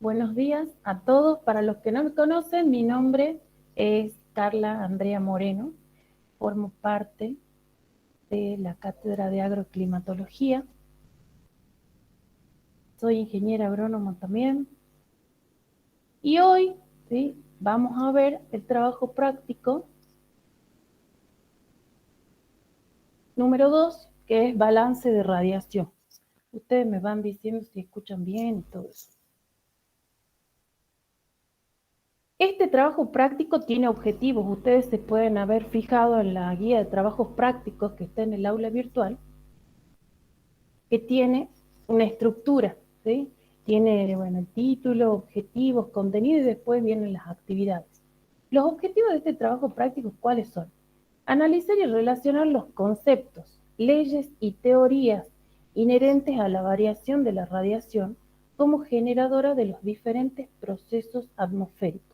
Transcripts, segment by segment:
Buenos días a todos. Para los que no me conocen, mi nombre es Carla Andrea Moreno. Formo parte de la Cátedra de Agroclimatología. Soy ingeniera agrónoma también. Y hoy, ¿sí?, vamos a ver el trabajo práctico número 2, que es balance de radiación. Ustedes me van diciendo si escuchan bien y todo eso. Este trabajo práctico tiene objetivos. Ustedes se pueden haber fijado en la guía de trabajos prácticos que está en el aula virtual, que tiene una estructura, ¿sí? Tiene, bueno, el título, objetivos, contenido y después vienen las actividades. Los objetivos de este trabajo práctico, ¿cuáles son? Analizar y relacionar los conceptos, leyes y teorías inherentes a la variación de la radiación como generadora de los diferentes procesos atmosféricos.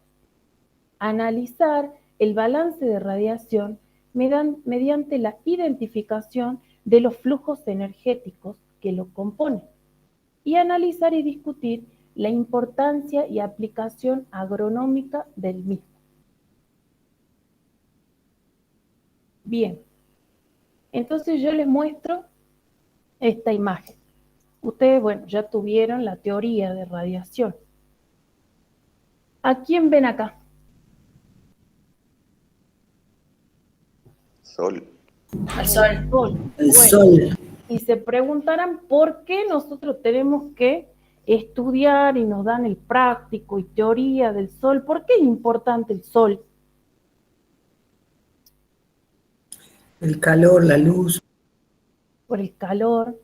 Analizar el balance de radiación mediante la identificación de los flujos energéticos que lo componen y analizar y discutir la importancia y aplicación agronómica del mismo. Bien, entonces yo les muestro esta imagen. Ustedes, bueno, ya tuvieron la teoría de radiación. ¿A quién ven acá? Sol. Al sol. Sol. El Bueno, sol. y se preguntarán por qué nosotros tenemos que estudiar y nos dan el práctico y teoría del sol. ¿Por qué es importante el sol? El calor, la luz. Por el calor,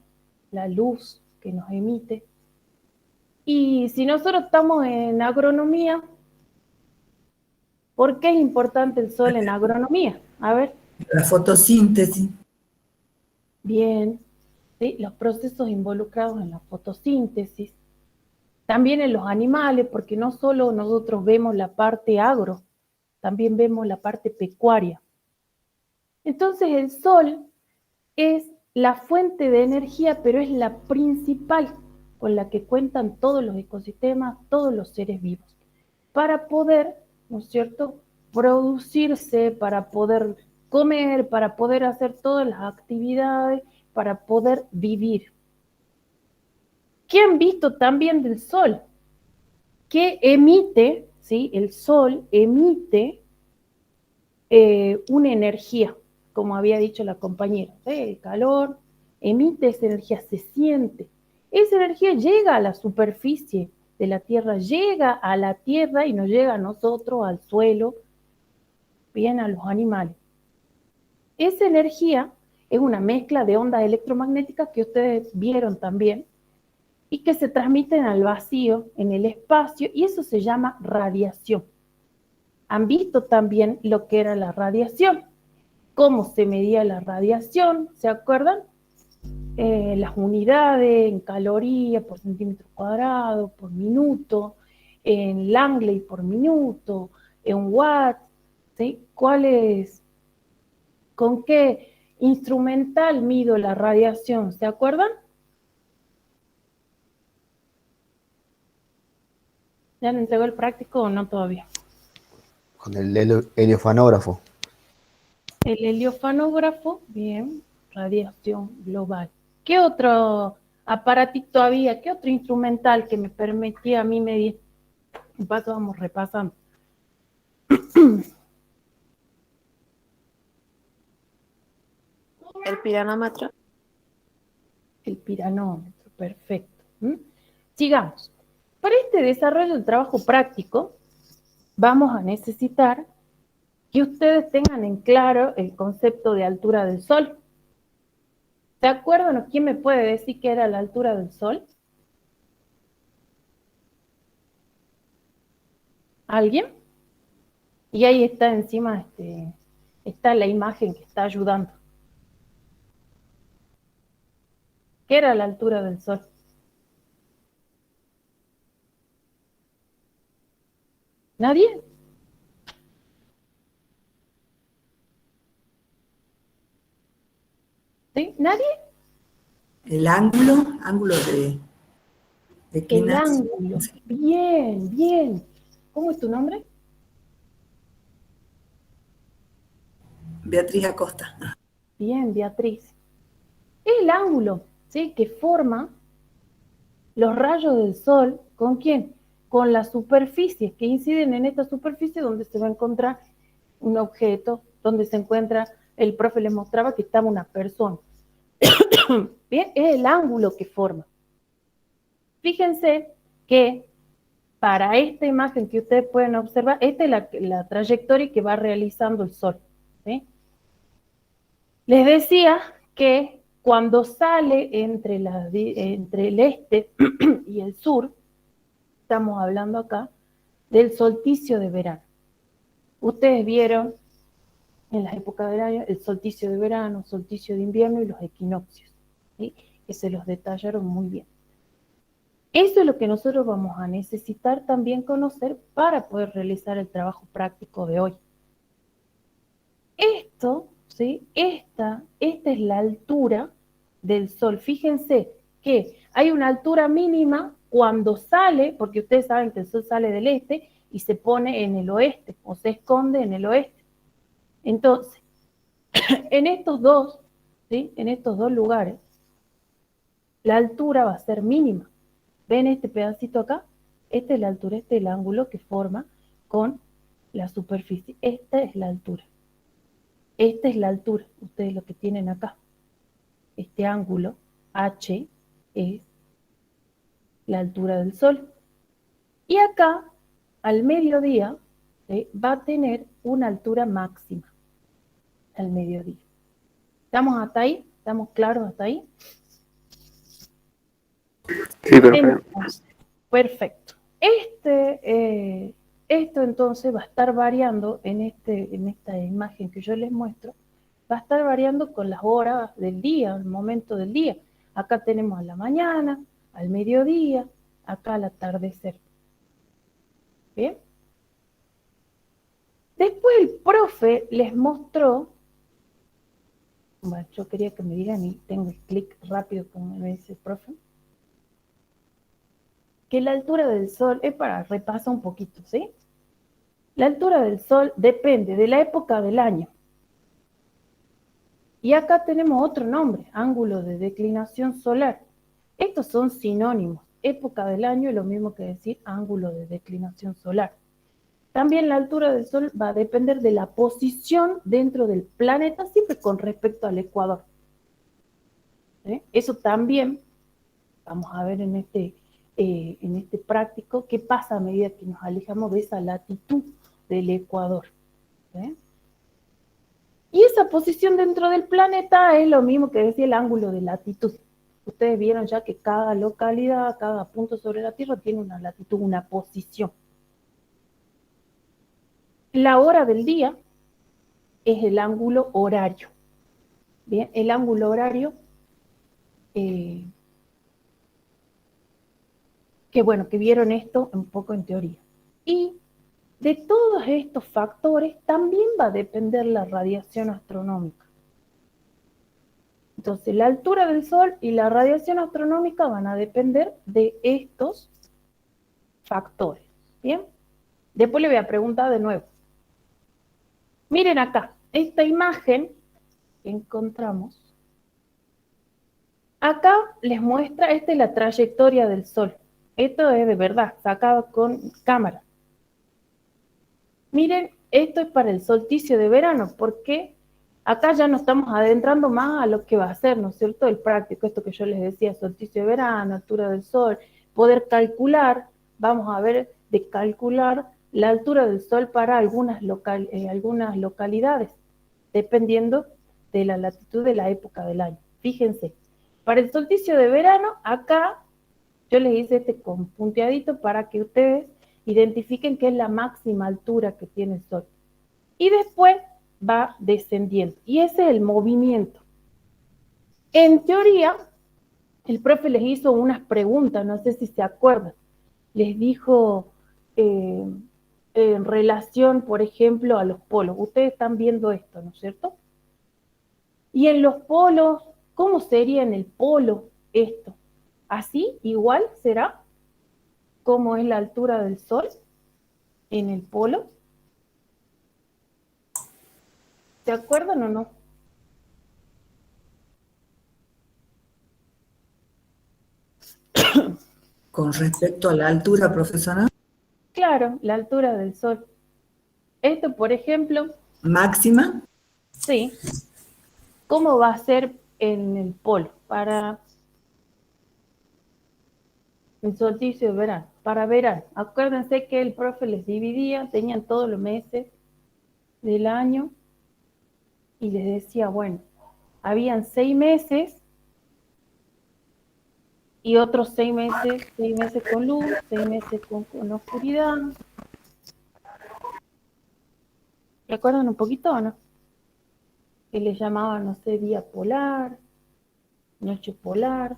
la luz que nos emite. Y si nosotros estamos en agronomía, ¿por qué es importante el sol en agronomía? A ver. La fotosíntesis. Bien, ¿sí? Los procesos involucrados en la fotosíntesis, también en los animales, porque no solo nosotros vemos la parte agro, también vemos la parte pecuaria. Entonces el sol es la fuente de energía, pero es la principal con la que cuentan todos los ecosistemas, todos los seres vivos, para poder, ¿no es cierto?, producirse, para poder comer, para poder hacer todas las actividades, para poder vivir. ¿Qué han visto también del sol? Que emite, ¿sí? El sol emite una energía, como había dicho la compañera, el calor emite esa energía, se siente. Esa energía llega a la superficie de la Tierra, llega a la Tierra y nos llega a nosotros, al suelo, bien a los animales. Esa energía es una mezcla de ondas electromagnéticas que ustedes vieron también y que se transmiten al vacío, en el espacio, y eso se llama radiación. Han visto también lo que era la radiación, cómo se medía la radiación, ¿se acuerdan? Las unidades en calorías por centímetro cuadrado, por minuto, en Langley por minuto, en watts, ¿sí? ¿Con qué instrumental mido la radiación? ¿Se acuerdan? ¿Ya han entregó el práctico o no todavía? Con el heliofanógrafo. El heliofanógrafo, bien, radiación global. ¿Qué otro aparatito había? ¿Qué otro instrumental que me permitía a mí medir? En paso vamos repasando. El piranómetro. El piranómetro, perfecto. Sigamos. Para este desarrollo del trabajo práctico, vamos a necesitar que ustedes tengan en claro el concepto de altura del Sol. ¿Se acuerdan o quién me puede decir qué era la altura del Sol? ¿Alguien? Y ahí está encima, está la imagen que está ayudando. ¿Qué era la altura del Sol? ¿Nadie? ¿Sí? ¿Nadie? El ángulo El Declinación. ángulo. Bien, bien. ¿Cómo es tu nombre? Beatriz Acosta. Bien, Beatriz. Es el ángulo, ¿sí? Que forma los rayos del sol. ¿Con quién? Con las superficies que inciden en esta superficie donde se va a encontrar un objeto, donde se encuentra, el profe les mostraba que estaba una persona. Bien, es el ángulo que forma. Fíjense que para esta imagen que ustedes pueden observar, esta es la trayectoria que va realizando el sol, ¿sí? Les decía que cuando sale entre el este y el sur, estamos hablando acá del solsticio de verano. Ustedes vieron en las épocas del año el solsticio de verano, solsticio de invierno y los equinoccios, ¿sí? Que se los detallaron muy bien. Eso es lo que nosotros vamos a necesitar también conocer para poder realizar el trabajo práctico de hoy. Esto, ¿sí? Esta es la altura del sol. Fíjense que hay una altura mínima cuando sale, porque ustedes saben que el sol sale del este y se pone en el oeste, o se esconde en el oeste. Entonces, en estos dos, ¿sí? En estos dos lugares, la altura va a ser mínima. ¿Ven este pedacito acá? Esta es la altura, este es el ángulo que forma con la superficie. Esta es la altura. Esta es la altura, ustedes lo que tienen acá. Este ángulo, H, es la altura del sol. Y acá, al mediodía, va a tener una altura máxima. Al mediodía. ¿Estamos hasta ahí? ¿Estamos claros hasta ahí? Sí, perfecto. Entonces, perfecto. Esto entonces va a estar variando en esta imagen que yo les muestro, va a estar variando con las horas del día, el momento del día. Acá tenemos a la mañana, al mediodía, acá al atardecer. ¿Bien? Después el profe les mostró, bueno, yo quería que me digan y tengo el clic rápido como me dice el profe, que la altura del sol, es para repasar un poquito, ¿sí? La altura del sol depende de la época del año. Y acá tenemos otro nombre, ángulo de declinación solar. Estos son sinónimos. Época del año es lo mismo que decir ángulo de declinación solar. También la altura del sol va a depender de la posición dentro del planeta, siempre con respecto al ecuador. ¿Sí? Eso también, vamos a ver en este práctico, qué pasa a medida que nos alejamos de esa latitud del ecuador. ¿Sí? Y esa posición dentro del planeta es lo mismo que decía el ángulo de latitud. Ustedes vieron ya que cada localidad, cada punto sobre la Tierra tiene una latitud, una posición. La hora del día es el ángulo horario. Bien, el ángulo horario, que vieron esto un poco en teoría. Y de todos estos factores también va a depender la radiación astronómica. Entonces, la altura del Sol y la radiación astronómica van a depender de estos factores. ¿Bien? Después le voy a preguntar de nuevo. Miren acá, esta imagen que encontramos. Acá les muestra, esta es la trayectoria del Sol. Esto es de verdad, sacado con cámara. Miren, esto es para el solsticio de verano, porque acá ya nos estamos adentrando más a lo que va a ser, ¿no es cierto? El práctico, esto que yo les decía, solsticio de verano, altura del sol, poder calcular, vamos a ver, de calcular la altura del sol para algunas localidades, dependiendo de la latitud de la época del año. Fíjense, para el solsticio de verano, acá yo les hice este con punteadito para que ustedes identifiquen qué es la máxima altura que tiene el Sol. Y después va descendiendo. Y ese es el movimiento. En teoría, el profe les hizo unas preguntas, no sé si se acuerdan. Les dijo en relación, por ejemplo, a los polos. Ustedes están viendo esto, ¿no es cierto? Y en los polos, ¿cómo sería en el polo esto? ¿Así? ¿Igual será? cómo es la altura del Sol en el polo? ¿Se acuerdan o no? Con respecto a la altura, profesora, Claro, la altura del Sol. Esto, por ejemplo, máxima, sí. ¿Cómo va a ser en el polo para el solsticio de verano? Para verano. Acuérdense que el profe les dividía, tenían todos los meses del año y les decía, bueno, habían 6 meses y otros 6 meses con luz, 6 meses con oscuridad. ¿Recuerdan un poquito o no? Que le llamaban, no sé, día polar, noche polar.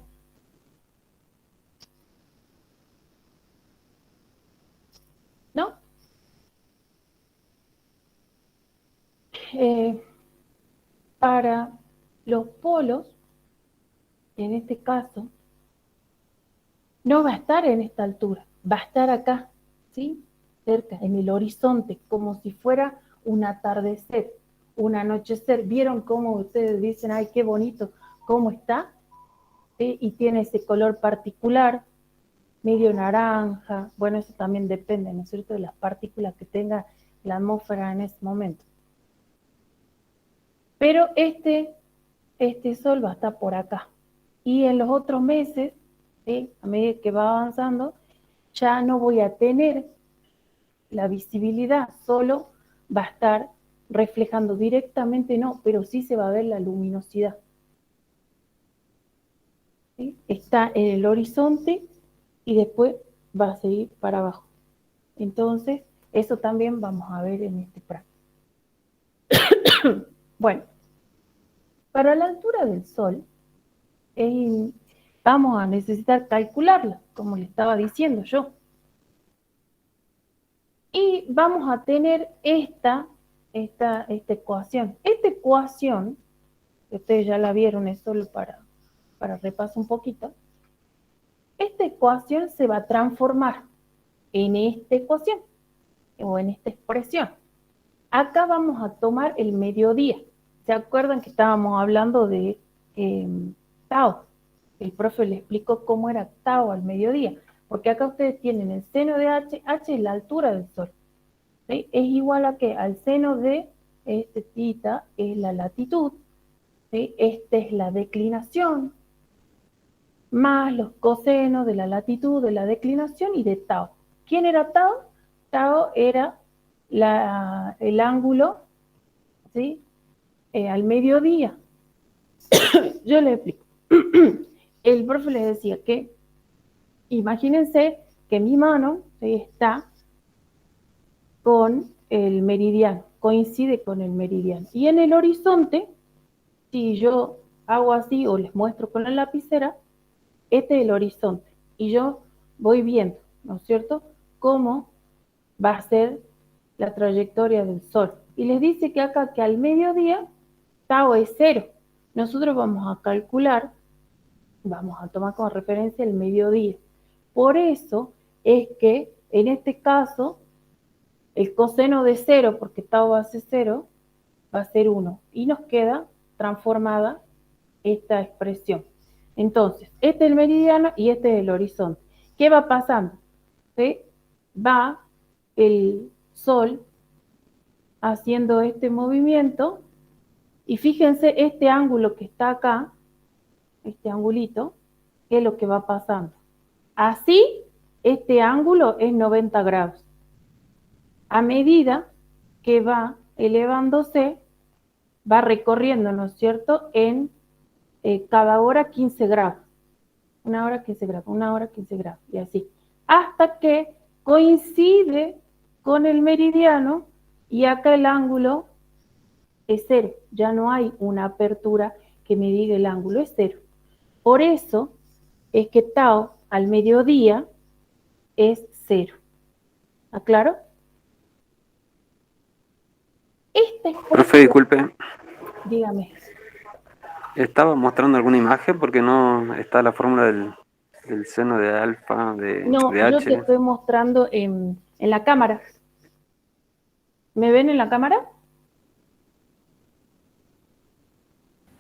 ¿No? Eh, para los polos, en este caso, no va a estar en esta altura, va a estar acá, ¿sí? Cerca, en el horizonte, como si fuera un atardecer, un anochecer. ¿Vieron cómo ustedes dicen, ay, qué bonito, cómo está? ¿Sí? Y tiene ese color particular, medio naranja. Bueno, eso también depende, ¿no es cierto?, de las partículas que tenga la atmósfera en ese momento. Pero este sol va a estar por acá. Y en los otros meses, ¿sí?, a medida que va avanzando, ya no voy a tener la visibilidad, solo va a estar reflejando directamente, no, pero sí se va a ver la luminosidad. ¿Sí? Está en el horizonte y después va a seguir para abajo. Entonces, eso también vamos a ver en este práctico. Bueno, para la altura del Sol, vamos a necesitar calcularla, como le estaba diciendo yo. Y vamos a tener esta ecuación. Esta ecuación, que ustedes ya la vieron, es solo para repasar un poquito. Esta ecuación se va a transformar en esta ecuación, o en esta expresión. Acá vamos a tomar el mediodía. ¿Se acuerdan que estábamos hablando de Tau? El profe le explicó cómo era Tau al mediodía. Porque acá ustedes tienen el seno de H, H es la altura del Sol. ¿Sí? Es igual a que al seno de este tita es la latitud, ¿sí? Esta es la declinación, más los cosenos de la latitud, de la declinación y de tau. ¿Quién era tau? Tau era el ángulo, ¿sí?, al mediodía. Yo le explico. El profe les decía que, imagínense que mi mano, ¿sí?, está con el meridiano, coincide con el meridiano. Y en el horizonte, si yo hago así o les muestro con la lapicera, este es el horizonte. Y yo voy viendo, ¿no es cierto?, cómo va a ser la trayectoria del Sol. Y les dice que acá, que al mediodía, tau es 0. Nosotros vamos a calcular, vamos a tomar como referencia el mediodía. Por eso es que, en este caso, el coseno de 0, porque tau va a ser 0, va a ser 1. Y nos queda transformada esta expresión. Entonces, este es el meridiano y este es el horizonte. ¿Qué va pasando? ¿Sí? Va el Sol haciendo este movimiento y fíjense este ángulo que está acá, este angulito, ¿qué es lo que va pasando? Así, este ángulo es 90 grados. A medida que va elevándose, va recorriendo, ¿no es cierto?, en cada hora 15 grados. Una hora 15 grados, una hora 15 grados, y así. Hasta que coincide con el meridiano y acá el ángulo es 0. Ya no hay una apertura que me diga el ángulo, es 0. Por eso es que tau al mediodía es 0. ¿Aclaro? Profe, disculpe, Dígame. ¿estaba mostrando alguna imagen porque no está la fórmula El seno de alfa No, de yo te H. estoy mostrando en la cámara. ¿Me ven en la cámara?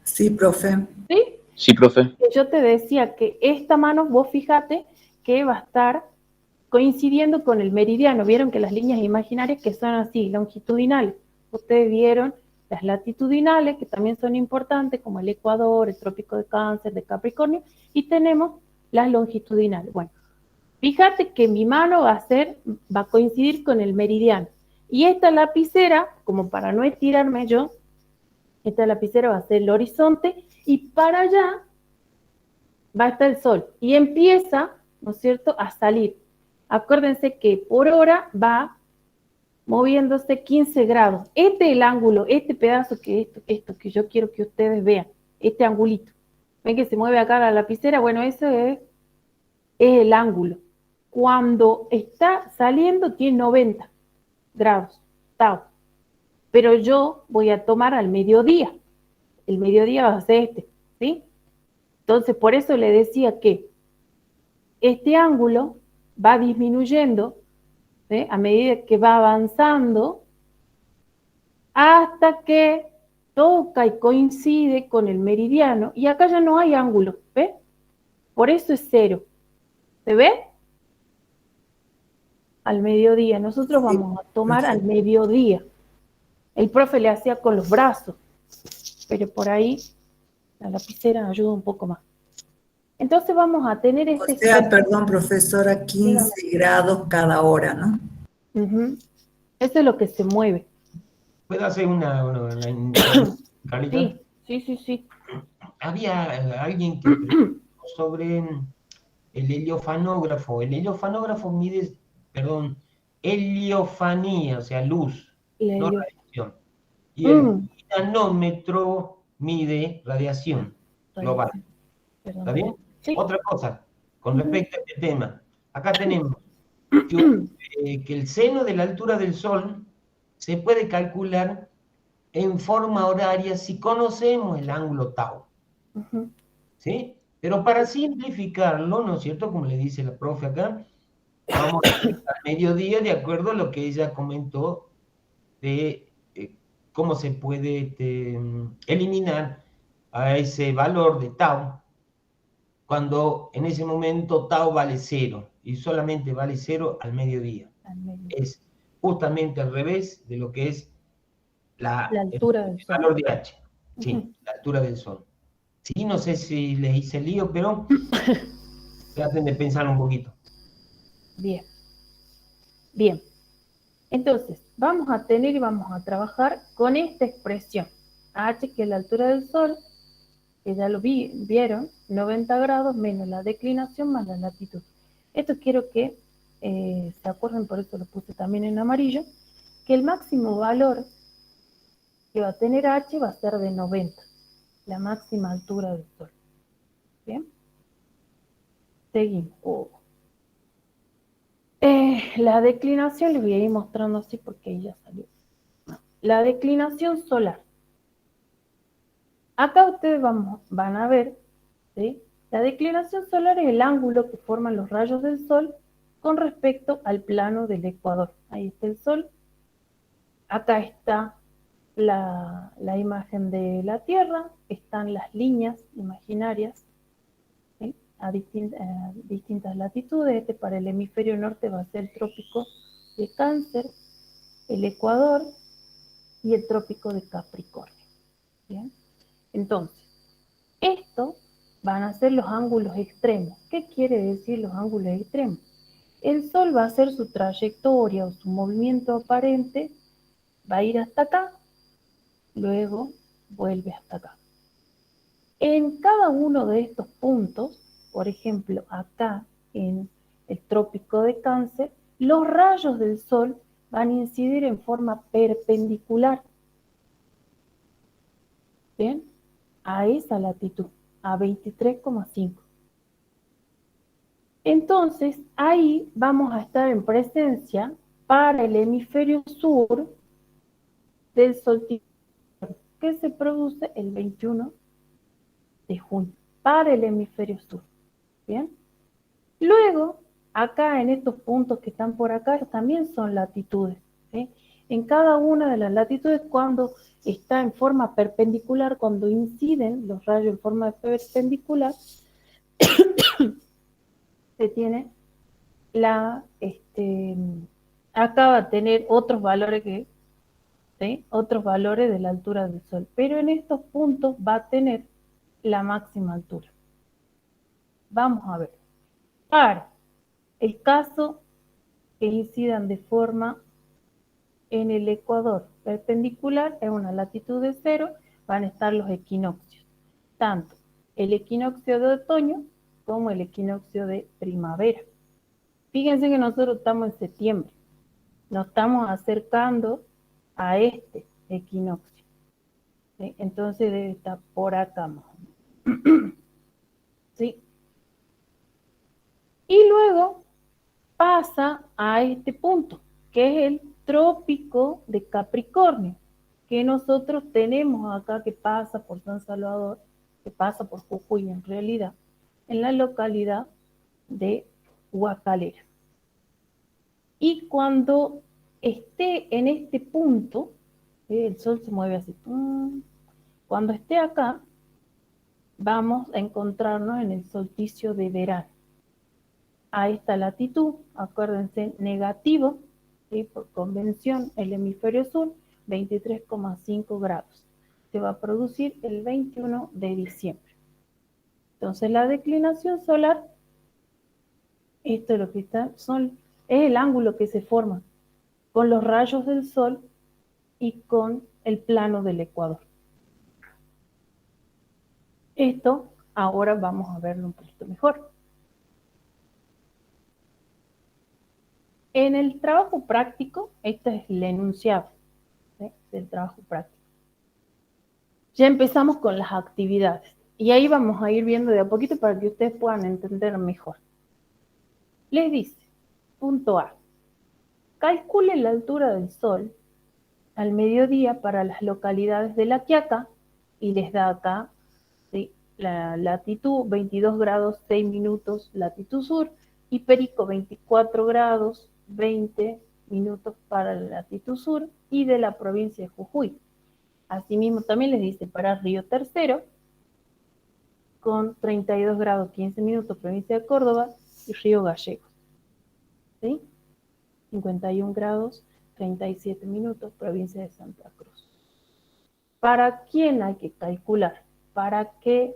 Sí, profe. ¿Sí? Sí, profe. Yo te decía que esta mano, vos fíjate que va a estar coincidiendo con el meridiano. Vieron que las líneas imaginarias que son así, longitudinales. Ustedes vieron las latitudinales, que también son importantes, como el Ecuador, el Trópico de Cáncer, de Capricornio, y tenemos las longitudinales. Bueno, fíjate que mi mano va a coincidir con el meridiano. Y esta lapicera, como para no estirarme yo, esta lapicera va a ser el horizonte, y para allá va a estar el sol. Y empieza, ¿no es cierto?, a salir. Acuérdense que por hora va moviéndose 15 grados. Este es el ángulo, este pedazo esto que yo quiero que ustedes vean, este angulito. ¿Ven que se mueve acá la lapicera? Bueno, ese es el ángulo. Cuando está saliendo tiene 90 grados, tau. Pero yo voy a tomar al mediodía. El mediodía va a ser este, ¿sí? Entonces, por eso le decía que este ángulo va disminuyendo, ¿sí?, a medida que va avanzando, hasta que toca y coincide con el meridiano, y acá ya no hay ángulo, ¿ve? Por eso es 0. ¿Se ve? Al mediodía. Nosotros vamos a tomar al mediodía. El profe le hacía con los brazos, pero por ahí la lapicera ayuda un poco más. Entonces vamos a tener O sea, perdón, profesora, 15 grados cada hora, ¿no? Eso es lo que se mueve. ¿Puedo hacer una Carlita? Sí. Había alguien que preguntó sobre el heliofanógrafo. El heliofanógrafo mide, heliofanía, o sea, luz, no radiación. Y el nanómetro mide radiación global. ¿Está bien? Sí. Otra cosa, con respecto a este tema. Acá tenemos que el seno de la altura del Sol se puede calcular en forma horaria si conocemos el ángulo tau. ¿Sí? Pero para simplificarlo, ¿no es cierto? Como le dice la profe acá, vamos a ir al mediodía de acuerdo a lo que ella comentó de cómo se puede eliminar a ese valor de tau cuando en ese momento tau vale 0 y solamente vale 0 al mediodía. Es justamente al revés de lo que es la altura del Sol. El valor de H. Sí, la altura del Sol. Sí, no sé si les hice lío, pero traten de pensar un poquito. Bien. Entonces, vamos a tener y vamos a trabajar con esta expresión. H, que es la altura del Sol, que ya lo vieron, 90 grados menos la declinación más la latitud. Esto quiero que se acuerden, por eso lo puse también en amarillo, que el máximo valor que va a tener H va a ser de 90, la máxima altura del Sol. ¿Bien? Seguimos. La declinación, les voy a ir mostrando así porque ahí ya salió. La declinación solar. Acá ustedes van a ver, ¿sí? La declinación solar es el ángulo que forman los rayos del Sol con respecto al plano del ecuador. Ahí está el Sol. Acá está la imagen de la Tierra. Están las líneas imaginarias, ¿sí?, a distintas latitudes. Este para el hemisferio norte va a ser el trópico de Cáncer, el Ecuador y el trópico de Capricornio. ¿Bien? Entonces, estos van a ser los ángulos extremos. ¿Qué quiere decir los ángulos extremos? El Sol va a hacer su trayectoria o su movimiento aparente, va a ir hasta acá, luego vuelve hasta acá. En cada uno de estos puntos, por ejemplo, acá en el trópico de Cáncer, los rayos del Sol van a incidir en forma perpendicular, ¿bien?, a esa latitud, a 23,5. Entonces, ahí vamos a estar en presencia para el hemisferio sur del solsticio que se produce el 21 de junio, para el hemisferio sur. ¿Bien? Luego, acá en estos puntos que están por acá, también son latitudes, ¿sí? En cada una de las latitudes, cuando está en forma perpendicular, cuando inciden los rayos en forma perpendicular, se tiene acá va a tener otros valores ¿sí? Otros valores de la altura del Sol, pero en estos puntos va a tener la máxima altura. Vamos a ver. Para el caso que incidan de forma en el ecuador perpendicular, en una latitud de 0, van a estar los equinoccios. Tanto el equinoccio de otoño como el equinoccio de primavera. Fíjense que nosotros estamos en septiembre. Nos estamos acercando a este equinoccio, ¿sí? Entonces debe estar por acá más o menos. ¿Sí? Y luego pasa a este punto, que es el trópico de Capricornio, que nosotros tenemos acá, que pasa por San Salvador, que pasa por Jujuy en realidad, en la localidad de Huacalera. Y cuando esté en este punto, el Sol se mueve así, cuando esté acá, vamos a encontrarnos en el solsticio de verano. A esta latitud, acuérdense, negativo, ¿sí? Por convención, el hemisferio sur, 23,5 grados. Se va a producir el 21 de diciembre. Entonces, la declinación solar, esto es lo que está, es el ángulo que se forma con los rayos del Sol y con el plano del ecuador. Esto ahora vamos a verlo un poquito mejor. En el trabajo práctico, este es el enunciado, ¿sí? Del trabajo práctico. Ya empezamos con las actividades y ahí vamos a ir viendo de a poquito para que ustedes puedan entender mejor. Les dice, punto A, calcule la altura del Sol al mediodía para las localidades de La Quiaca, y les da acá, ¿sí? La latitud 22 grados 6 minutos latitud sur, y Perico 24 grados 20 minutos para la latitud sur y de la provincia de Jujuy. Asimismo también les dice para Río Tercero con 32 grados 15 minutos provincia de Córdoba y Río Gallegos, ¿sí? 51 grados 37 minutos provincia de Santa Cruz. ¿Para quién hay que calcular? ¿Para qué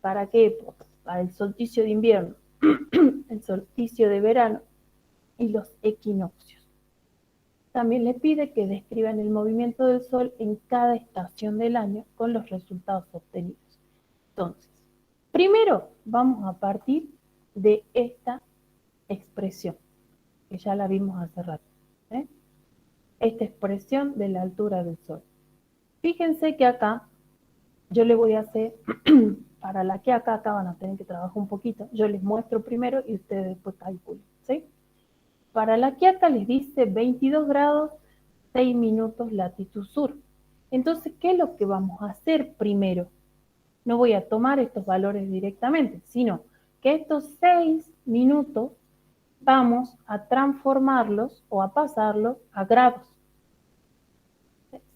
época? Para el solsticio de invierno, el solsticio de verano y los equinoccios. También le pide que describan el movimiento del Sol en cada estación del año con los resultados obtenidos. Entonces, primero vamos a partir de esta expresión, que ya la vimos hace rato, ¿eh? Esta expresión de la altura del Sol. Fíjense que acá yo le voy a hacer, para la que acá van a tener que trabajar un poquito, yo les muestro primero y ustedes después calculen, ¿sí? Para la Quiaca les dice 22 grados 6 minutos latitud sur. Entonces, ¿qué es lo que vamos a hacer primero? No voy a tomar estos valores directamente, sino que estos 6 minutos vamos a transformarlos o a pasarlos a grados.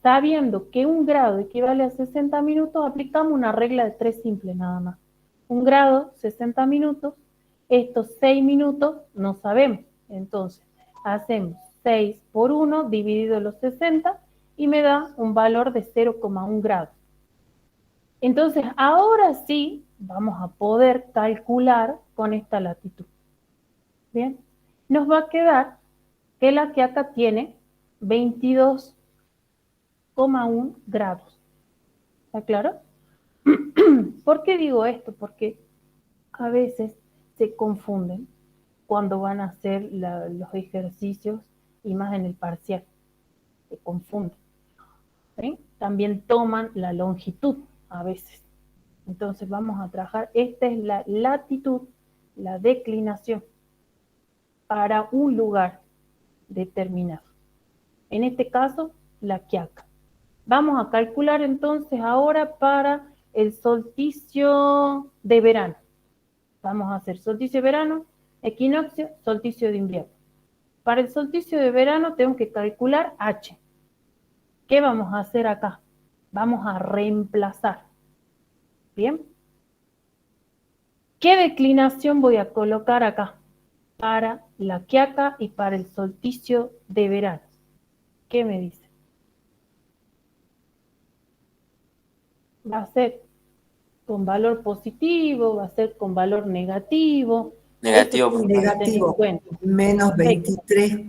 Sabiendo que 1 grado equivale a 60 minutos, aplicamos una regla de 3 simple nada más. 1 grado, 60 minutos, estos 6 minutos no sabemos. Entonces, hacemos 6 por 1 dividido los 60 y me da un valor de 0,1 grados. Entonces, ahora sí vamos a poder calcular con esta latitud. Bien, nos va a quedar que la Quiaca tiene 22,1 grados. ¿Está claro? ¿Por qué digo esto? Porque a veces se confunden cuando van a hacer los ejercicios y más en el parcial. Se confunden, ¿sí? También toman la longitud a veces. Entonces vamos a trabajar, esta es la latitud, la declinación para un lugar determinado. En este caso, la Quiaca. Vamos a calcular entonces ahora para el solsticio de verano. Vamos a hacer solsticio de verano, Equinoccio, solsticio de invierno. Para el solsticio de verano tengo que calcular H. ¿Qué vamos a hacer acá? Vamos a reemplazar. ¿Bien? ¿Qué declinación voy a colocar acá? Para la quiaca y para el solsticio de verano. ¿Qué me dice? Va a ser con valor positivo, va a ser con valor negativo. Negativo. Eso tienen que tener en Negativo, cuenta. menos 23,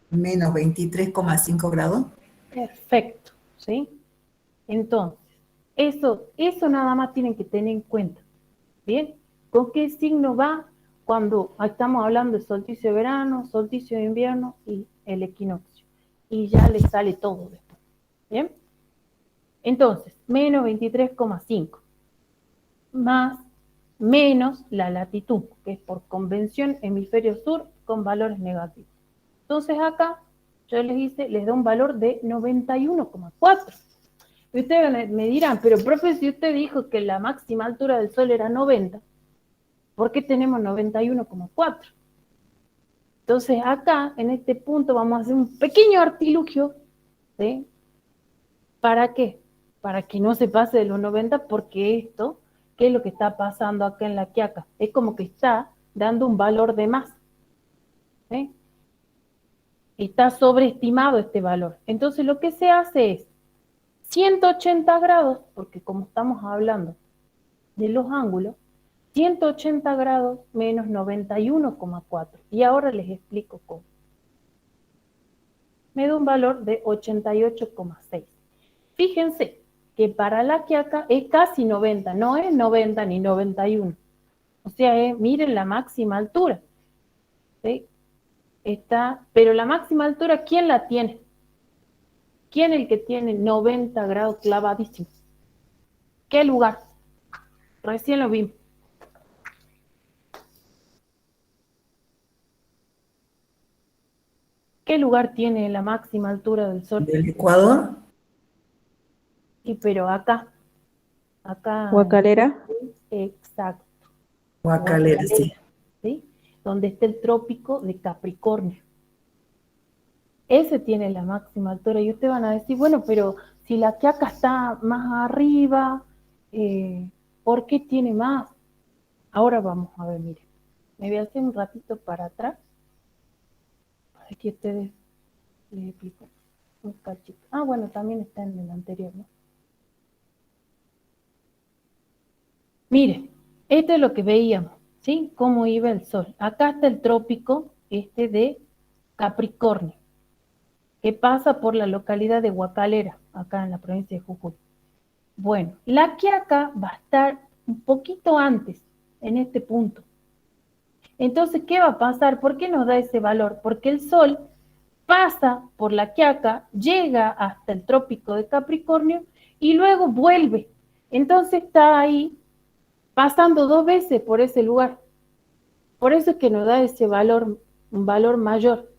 menos 23,5 grados. Perfecto, ¿sí? Entonces, eso nada más tienen que tener en cuenta. ¿Bien? ¿Con qué signo va cuando estamos hablando de solsticio de verano, solsticio de invierno y el equinoccio? Y ya les sale todo después. ¿Bien? Entonces, menos 23,5 más menos la latitud, que es por convención hemisferio sur con valores negativos. Entonces acá yo les da un valor de 91,4. Y ustedes me dirán, pero profe, si usted dijo que la máxima altura del Sol era 90, ¿por qué tenemos 91,4? Entonces acá, en este punto, vamos a hacer un pequeño artilugio, ¿sí? ¿Para qué? Para que no se pase de los 90, porque esto, ¿qué es lo que está pasando acá en la quiaca? Es como que está dando un valor de más, ¿sí? Está sobreestimado este valor. Entonces lo que se hace es 180 grados, porque como estamos hablando de los ángulos, 180 grados menos 91,4. Y ahora les explico cómo. Me da un valor de 88,6. Fíjense que para la quiaca es casi 90, no es 90 ni 91. O sea, miren la máxima altura. ¿Sí? Pero la máxima altura, ¿quién la tiene? ¿Quién es el que tiene 90 grados clavadísimos? ¿Qué lugar? Recién lo vimos. ¿Qué lugar tiene la máxima altura del Sol? ¿Del Ecuador? Sí, pero acá. Guacalera. Exacto. Guacalera, sí. ¿Sí? Donde está el trópico de Capricornio. Ese tiene la máxima altura. Y ustedes van a decir, bueno, pero si la quiaca está más arriba, ¿por qué tiene más? Ahora vamos a ver, miren. Me voy a hacer un ratito para atrás. Para que ustedes les expliquen un cachito. Ah, bueno, también está en el anterior, ¿no? Miren, esto es lo que veíamos, ¿sí? Cómo iba el Sol. Acá está el trópico de Capricornio, que pasa por la localidad de Guacalera, acá en la provincia de Jujuy. Bueno, la quiaca va a estar un poquito antes, en este punto. Entonces, ¿qué va a pasar? ¿Por qué nos da ese valor? Porque el Sol pasa por la quiaca, llega hasta el trópico de Capricornio y luego vuelve. Entonces está ahí pasando 2 veces por ese lugar. Por eso es que nos da ese valor, un valor mayor.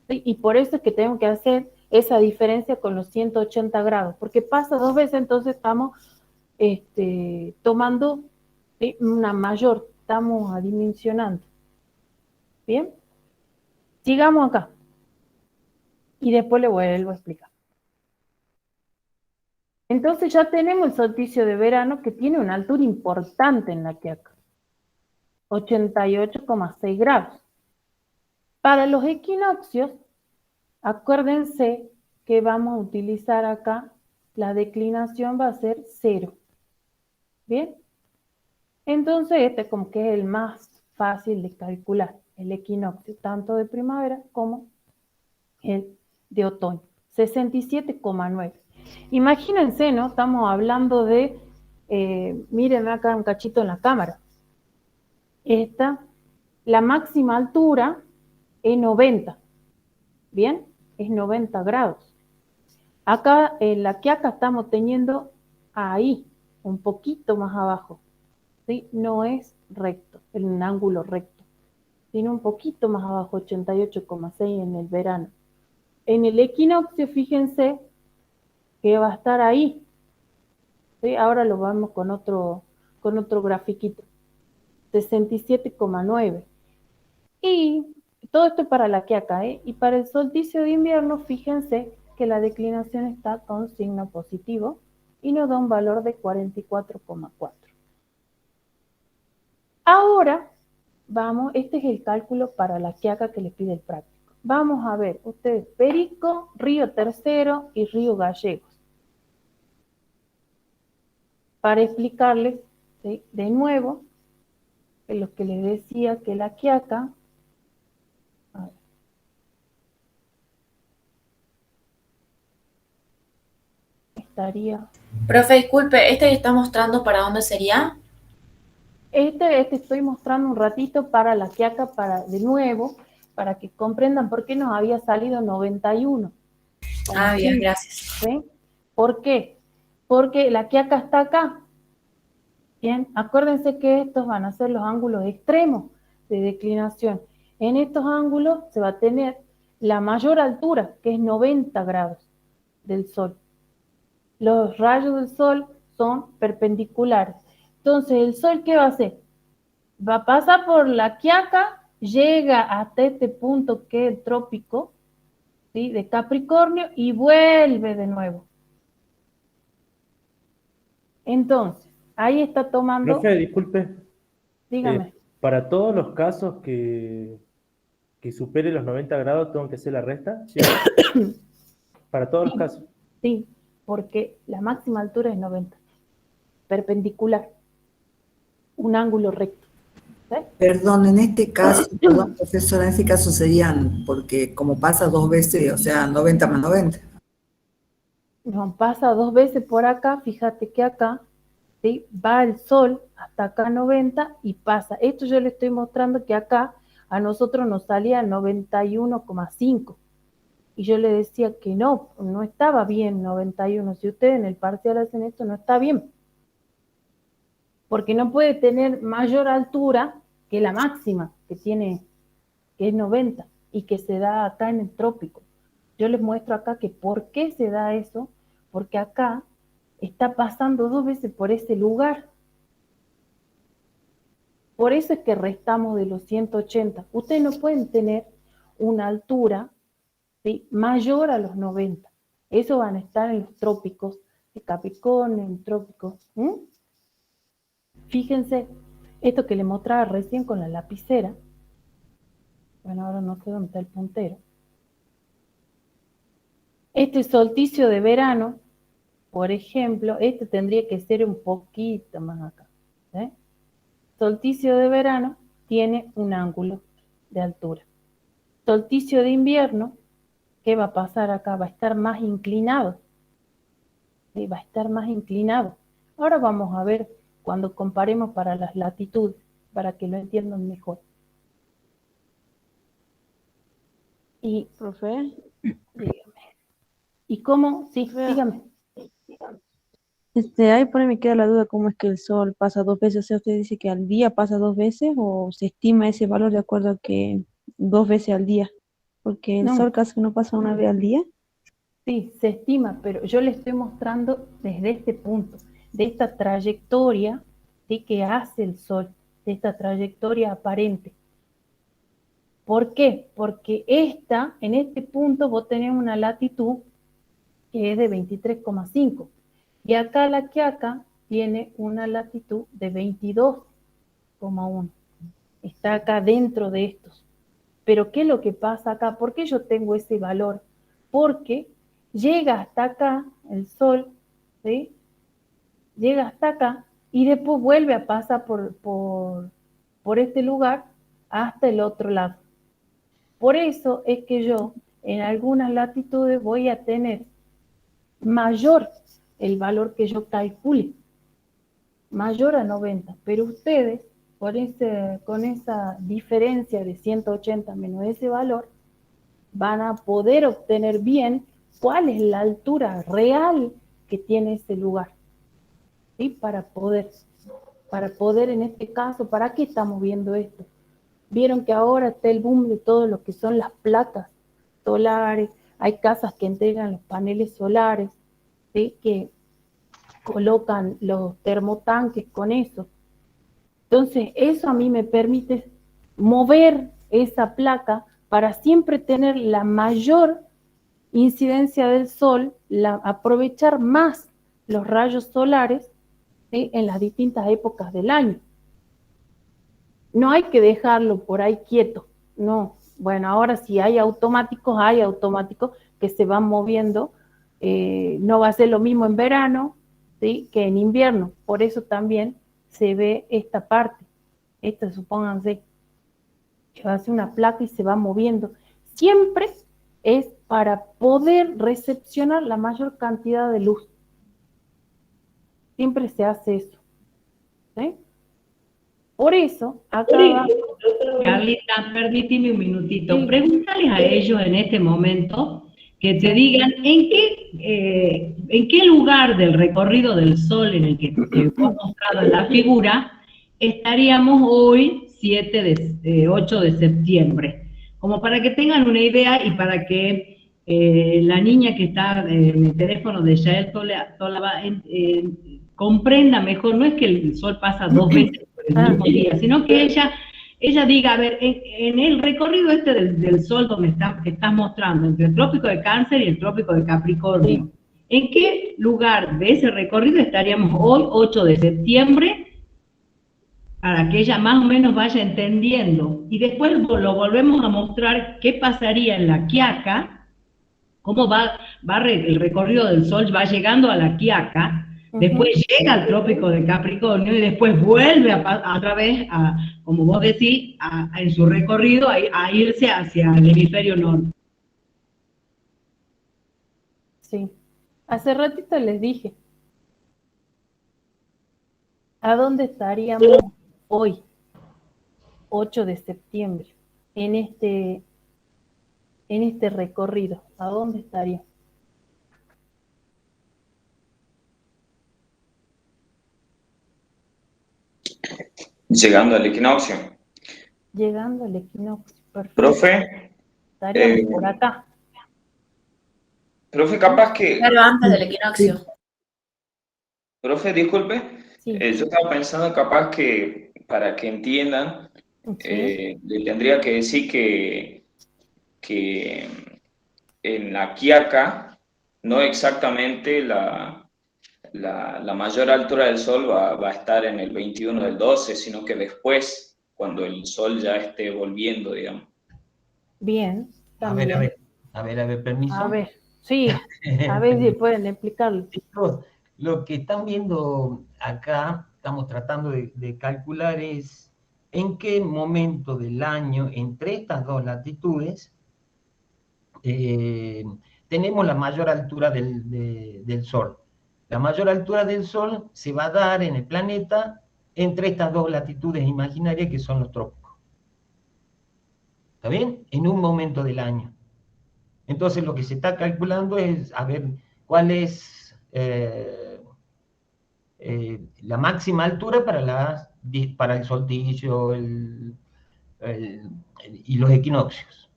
¿Sí? Y por eso es que tenemos que hacer esa diferencia con los 180 grados, porque pasa 2 veces, entonces estamos tomando, ¿sí?, una mayor, estamos adimensionando. ¿Bien? Sigamos acá. Y después le vuelvo a explicar. Entonces ya tenemos el solsticio de verano que tiene una altura importante en la quiaca. 88,6 grados. Para los equinoccios, acuérdense que vamos a utilizar acá, la declinación va a ser 0. ¿Bien? Entonces este como que es el más fácil de calcular, el equinoccio, tanto de primavera como el de otoño. 67,9. Imagínense, ¿no? Estamos hablando de, mírenme acá un cachito en la cámara. La máxima altura es 90. ¿Bien? Es 90 grados. Acá en la quiaca estamos teniendo ahí, un poquito más abajo. ¿Sí? No es recto, en un ángulo recto, sino un poquito más abajo, 88,6 en el verano. En el equinoccio, fíjense que va a estar ahí. ¿Sí? Ahora lo vamos con otro grafiquito. 67,9. Y todo esto es para la Quiaca, ¿eh? Y para el solsticio de invierno, fíjense que la declinación está con signo positivo y nos da un valor de 44,4. Ahora, vamos, este es el cálculo para la Quiaca que les pide el práctico. Vamos a ver, ustedes, Perico, Río Tercero y Río Gallegos. Para explicarles, ¿sí?, de nuevo, lo que les decía que la Quiaca, estaría... Profe, disculpe, ¿este que está mostrando para dónde sería? Este estoy mostrando un ratito para la Quiaca, de nuevo, para que comprendan por qué nos había salido 91. Ah, bien, Sí, gracias. ¿sí? ¿Por qué? Porque la Quiaca está acá. Bien, acuérdense que estos van a ser los ángulos extremos de declinación. En estos ángulos se va a tener la mayor altura, que es 90 grados del Sol. Los rayos del Sol son perpendiculares. Entonces, ¿el Sol qué va a hacer? Va a pasar por la Quiaca, llega hasta este punto que es el trópico, ¿sí?, de Capricornio, y vuelve de nuevo. Entonces, ahí está tomando... Profe, disculpe. Dígame. Para todos los casos que supere los 90 grados, ¿tengo que hacer la resta? ¿Sí? Para todos los casos. Sí, porque la máxima altura es 90. Perpendicular. Un ángulo recto. ¿Sí? Perdón, en este caso, perdón, profesora, en este caso serían, porque como pasa 2 veces, o sea, 90 más 90. No, pasa 2 veces por acá, fíjate que acá, ¿sí?, va el Sol hasta acá 90 y pasa. Esto yo le estoy mostrando que acá a nosotros nos salía 91,5. Y yo le decía que no estaba bien 91. Si ustedes en el parcial hacen esto, no está bien. Porque no puede tener mayor altura que la máxima que tiene, que es 90, y que se da acá en el trópico. Yo les muestro acá que por qué se da eso, porque acá está pasando 2 veces por ese lugar. Por eso es que restamos de los 180. Ustedes no pueden tener una altura, ¿sí?, mayor a los 90. Eso van a estar en los trópicos de Capricornio, en trópicos. Fíjense, esto que le mostraba recién con la lapicera. Bueno, ahora no sé dónde está el puntero. Este solsticio de verano, por ejemplo, este tendría que ser un poquito más acá. ¿Sí? Solsticio de verano tiene un ángulo de altura. Solsticio de invierno, ¿qué va a pasar acá? Va a estar más inclinado. ¿Sí? Va a estar más inclinado. Ahora vamos a ver cuando comparemos para las latitudes, para que lo entiendan mejor. Y, Profe, dígame. ¿Y cómo? Sí, Profe, dígame. ahí por ahí me queda la duda cómo es que el sol pasa 2 veces. O sea, usted dice que al día pasa 2 veces o se estima ese valor de acuerdo a que 2 veces al día. Porque el sol No, casi que no pasa 1 vez al día. sí, se estima, pero yo le estoy mostrando desde este punto, de esta trayectoria, ¿sí?, que hace el Sol, de esta trayectoria aparente. ¿Por qué? Porque en este punto vos tenés una latitud que es de 23,5 y acá la Quiaca tiene una latitud de 22,1. Está acá dentro de estos. Pero ¿qué es lo que pasa acá? ¿Por qué yo tengo ese valor? Porque llega hasta acá el Sol, ¿sí? Llega hasta acá y después vuelve a pasar por este lugar hasta el otro lado. Por eso es que yo en algunas latitudes voy a tener mayor el valor que yo calcule, mayor a 90, pero ustedes con esa diferencia de 180 menos ese valor, van a poder obtener bien cuál es la altura real que tiene ese lugar. ¿Sí? Para poder en este caso, ¿para qué estamos viendo esto? Vieron que ahora está el boom de todo lo que son las placas solares, hay casas que entregan los paneles solares, ¿sí?, que colocan los termotanques con eso. Entonces, eso a mí me permite mover esa placa para siempre tener la mayor incidencia del sol, aprovechar más los rayos solares, ¿sí?, en las distintas épocas del año. No hay que dejarlo por ahí quieto, no. Bueno, ahora sí hay automáticos que se van moviendo. No va a ser lo mismo en verano, ¿sí?, que en invierno. Por eso también se ve esta parte. Esta, supónganse, que va a ser una placa y se va moviendo. Siempre es para poder recepcionar la mayor cantidad de luz. Siempre se hace eso, ¿sí? Por eso, acá va... Carlita, permíteme un minutito. Sí. Pregúntales a ellos en este momento que te digan en qué lugar del recorrido del sol en el que te he mostrado en la figura estaríamos hoy 8 de septiembre. Como para que tengan una idea y para que la niña que está en el teléfono de Yael Tolaba comprenda mejor. No es que el sol pasa 2 veces por el mismo día, sino que ella diga, a ver, en el recorrido este del sol donde que estás mostrando, entre el trópico de Cáncer y el trópico de Capricornio, ¿en qué lugar de ese recorrido estaríamos hoy, 8 de septiembre? Para que ella más o menos vaya entendiendo. Y después lo volvemos a mostrar qué pasaría en la Quiaca, cómo va el recorrido del sol, va llegando a la Quiaca, después llega al trópico de Capricornio y después vuelve otra vez, como vos decís, en su recorrido a irse hacia el hemisferio norte. Sí, hace ratito les dije, ¿a dónde estaríamos hoy, 8 de septiembre, en este recorrido? ¿A dónde estaría? Llegando al equinoccio. Llegando al equinoccio, perfecto. Profe. Estaríamos por acá. Profe, capaz que... Claro, antes del equinoccio. Sí. Profe, disculpe. Sí. Yo estaba pensando capaz que, para que entiendan, le tendría que decir que en la Quiaca no exactamente la mayor altura del sol va a estar en el 21 del 12, sino que después, cuando el sol ya esté volviendo, digamos. Bien. También. A ver, permiso. A ver, sí, a ver si pueden explicarlo. Lo que están viendo acá, estamos tratando de calcular es en qué momento del año, entre estas dos latitudes, tenemos la mayor altura del Sol. La mayor altura del Sol se va a dar en el planeta entre estas dos latitudes imaginarias que son los trópicos. ¿Está bien? En un momento del año. Entonces lo que se está calculando es, a ver, cuál es la máxima altura para el solsticio y los equinoccios.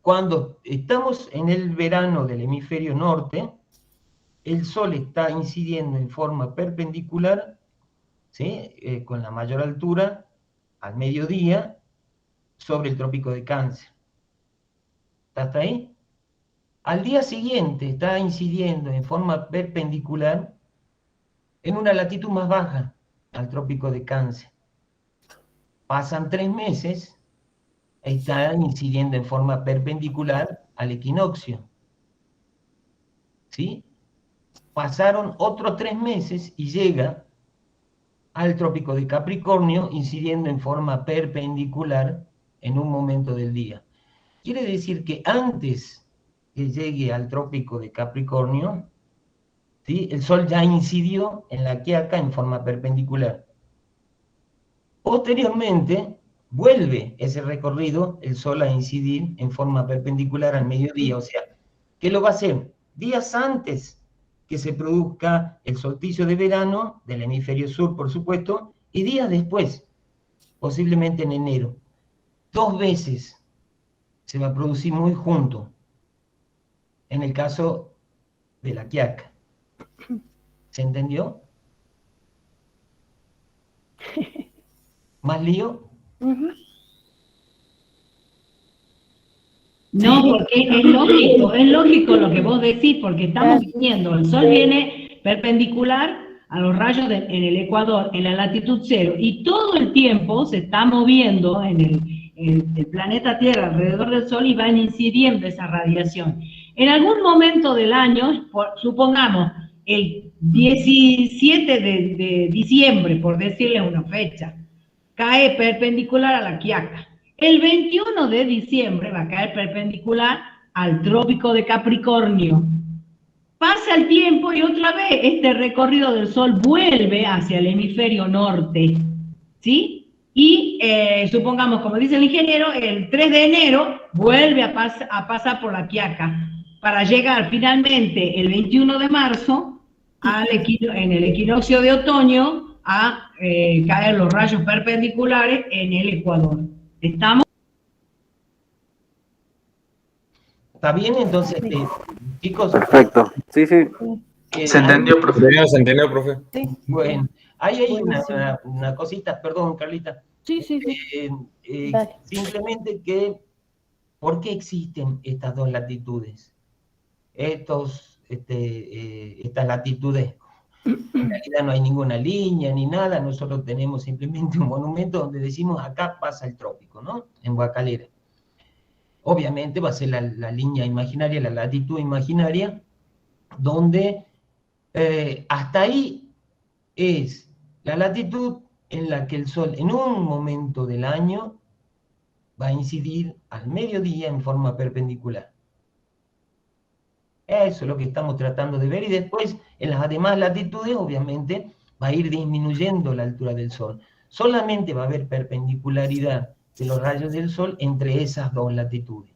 Cuando estamos en el verano del hemisferio norte, el Sol está incidiendo en forma perpendicular, ¿sí?, con la mayor altura al mediodía sobre el trópico de Cáncer. ¿Está hasta ahí? Al día siguiente está incidiendo en forma perpendicular en una latitud más baja al trópico de Cáncer. Pasan 3 meses, está incidiendo en forma perpendicular al equinoccio. ¿Sí? Pasaron otros 3 meses y llega al trópico de Capricornio, incidiendo en forma perpendicular en un momento del día. Quiere decir que antes que llegue al trópico de Capricornio, ¿sí?, el Sol ya incidió en la Quiaca en forma perpendicular. Posteriormente, vuelve ese recorrido, el Sol a incidir en forma perpendicular al mediodía, o sea, ¿qué lo va a hacer? Días antes que se produzca el solsticio de verano, del hemisferio sur, por supuesto, y días después, posiblemente en enero. 2 veces se va a producir muy junto, en el caso de la Quiaca. ¿Se entendió? ¿Más lío? Ujú. No, porque es lógico lo que vos decís, porque estamos viniendo, el sol viene perpendicular a los rayos en el ecuador, en la latitud cero, y todo el tiempo se está moviendo en el planeta Tierra alrededor del sol y van incidiendo esa radiación. En algún momento del año, supongamos el 17 de diciembre, por decirle una fecha, cae perpendicular a la Quiaca. El 21 de diciembre va a caer perpendicular al trópico de Capricornio. Pasa el tiempo y otra vez este recorrido del Sol vuelve hacia el hemisferio norte, ¿sí? Y supongamos, como dice el ingeniero, el 3 de enero vuelve a pasar por la Quiaca para llegar finalmente el 21 de marzo en el equinoccio de otoño a caer los rayos perpendiculares en el Ecuador. ¿Estamos? ¿Está bien? Entonces, chicos. Perfecto. Sí, sí. Se entendió, profe. Se entendió, profe. Sí. Bueno, ahí hay Buenísimo. una cosita, perdón, Carlita. Sí. Dale. Simplemente que, ¿por qué existen estas dos latitudes? Estas latitudes, en realidad no hay ninguna línea ni nada, nosotros tenemos simplemente un monumento donde decimos acá pasa el trópico, ¿no? En Guacalera. Obviamente va a ser la línea imaginaria, la latitud imaginaria, donde hasta ahí es la latitud en la que el Sol en un momento del año va a incidir al mediodía en forma perpendicular. Eso es lo que estamos tratando de ver, y después en las demás latitudes obviamente va a ir disminuyendo la altura del Sol. Solamente va a haber perpendicularidad de los rayos del Sol entre esas dos latitudes,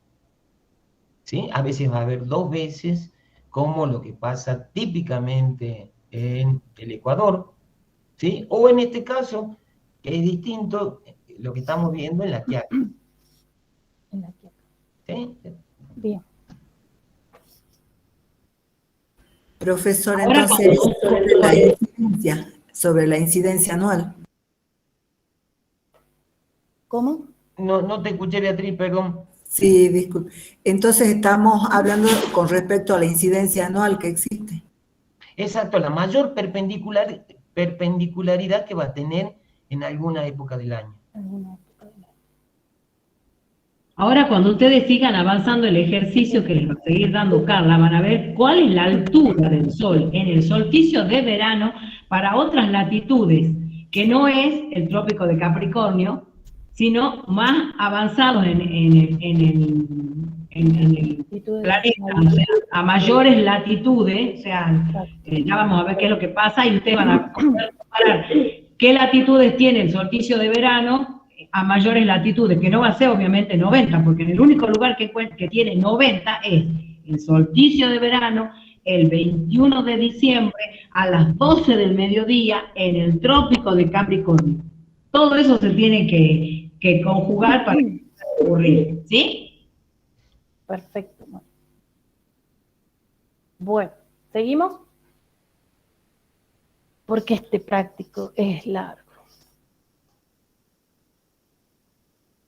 ¿sí? A veces va a haber dos veces, como lo que pasa típicamente en el Ecuador, ¿sí? O en este caso, que es distinto, lo que estamos viendo en la Quiaca. En la Quiaca. ¿Sí? Bien. Profesor, Ahora, entonces, sobre la incidencia anual. ¿Cómo? No te escuché, Beatriz, perdón. Sí, disculpe. Entonces estamos hablando con respecto a la incidencia anual que existe. Exacto, la mayor perpendicularidad que va a tener en alguna época del año. Ahora, cuando ustedes sigan avanzando el ejercicio que les va a seguir dando Carla, van a ver cuál es la altura del Sol en el solsticio de verano para otras latitudes, que no es el trópico de Capricornio, sino más avanzados en el planeta, o sea, a mayores latitudes, o sea, ya vamos a ver qué es lo que pasa y ustedes van a poder comparar qué latitudes tiene el solsticio de verano a mayores latitudes, que no va a ser obviamente 90, porque en el único lugar que tiene 90 es el solsticio de verano, el 21 de diciembre, a las 12 del mediodía, en el trópico de Capricornio. Todo eso se tiene que conjugar para que pueda ocurrir, ¿sí? Perfecto. Bueno, ¿seguimos? Porque este práctico es largo.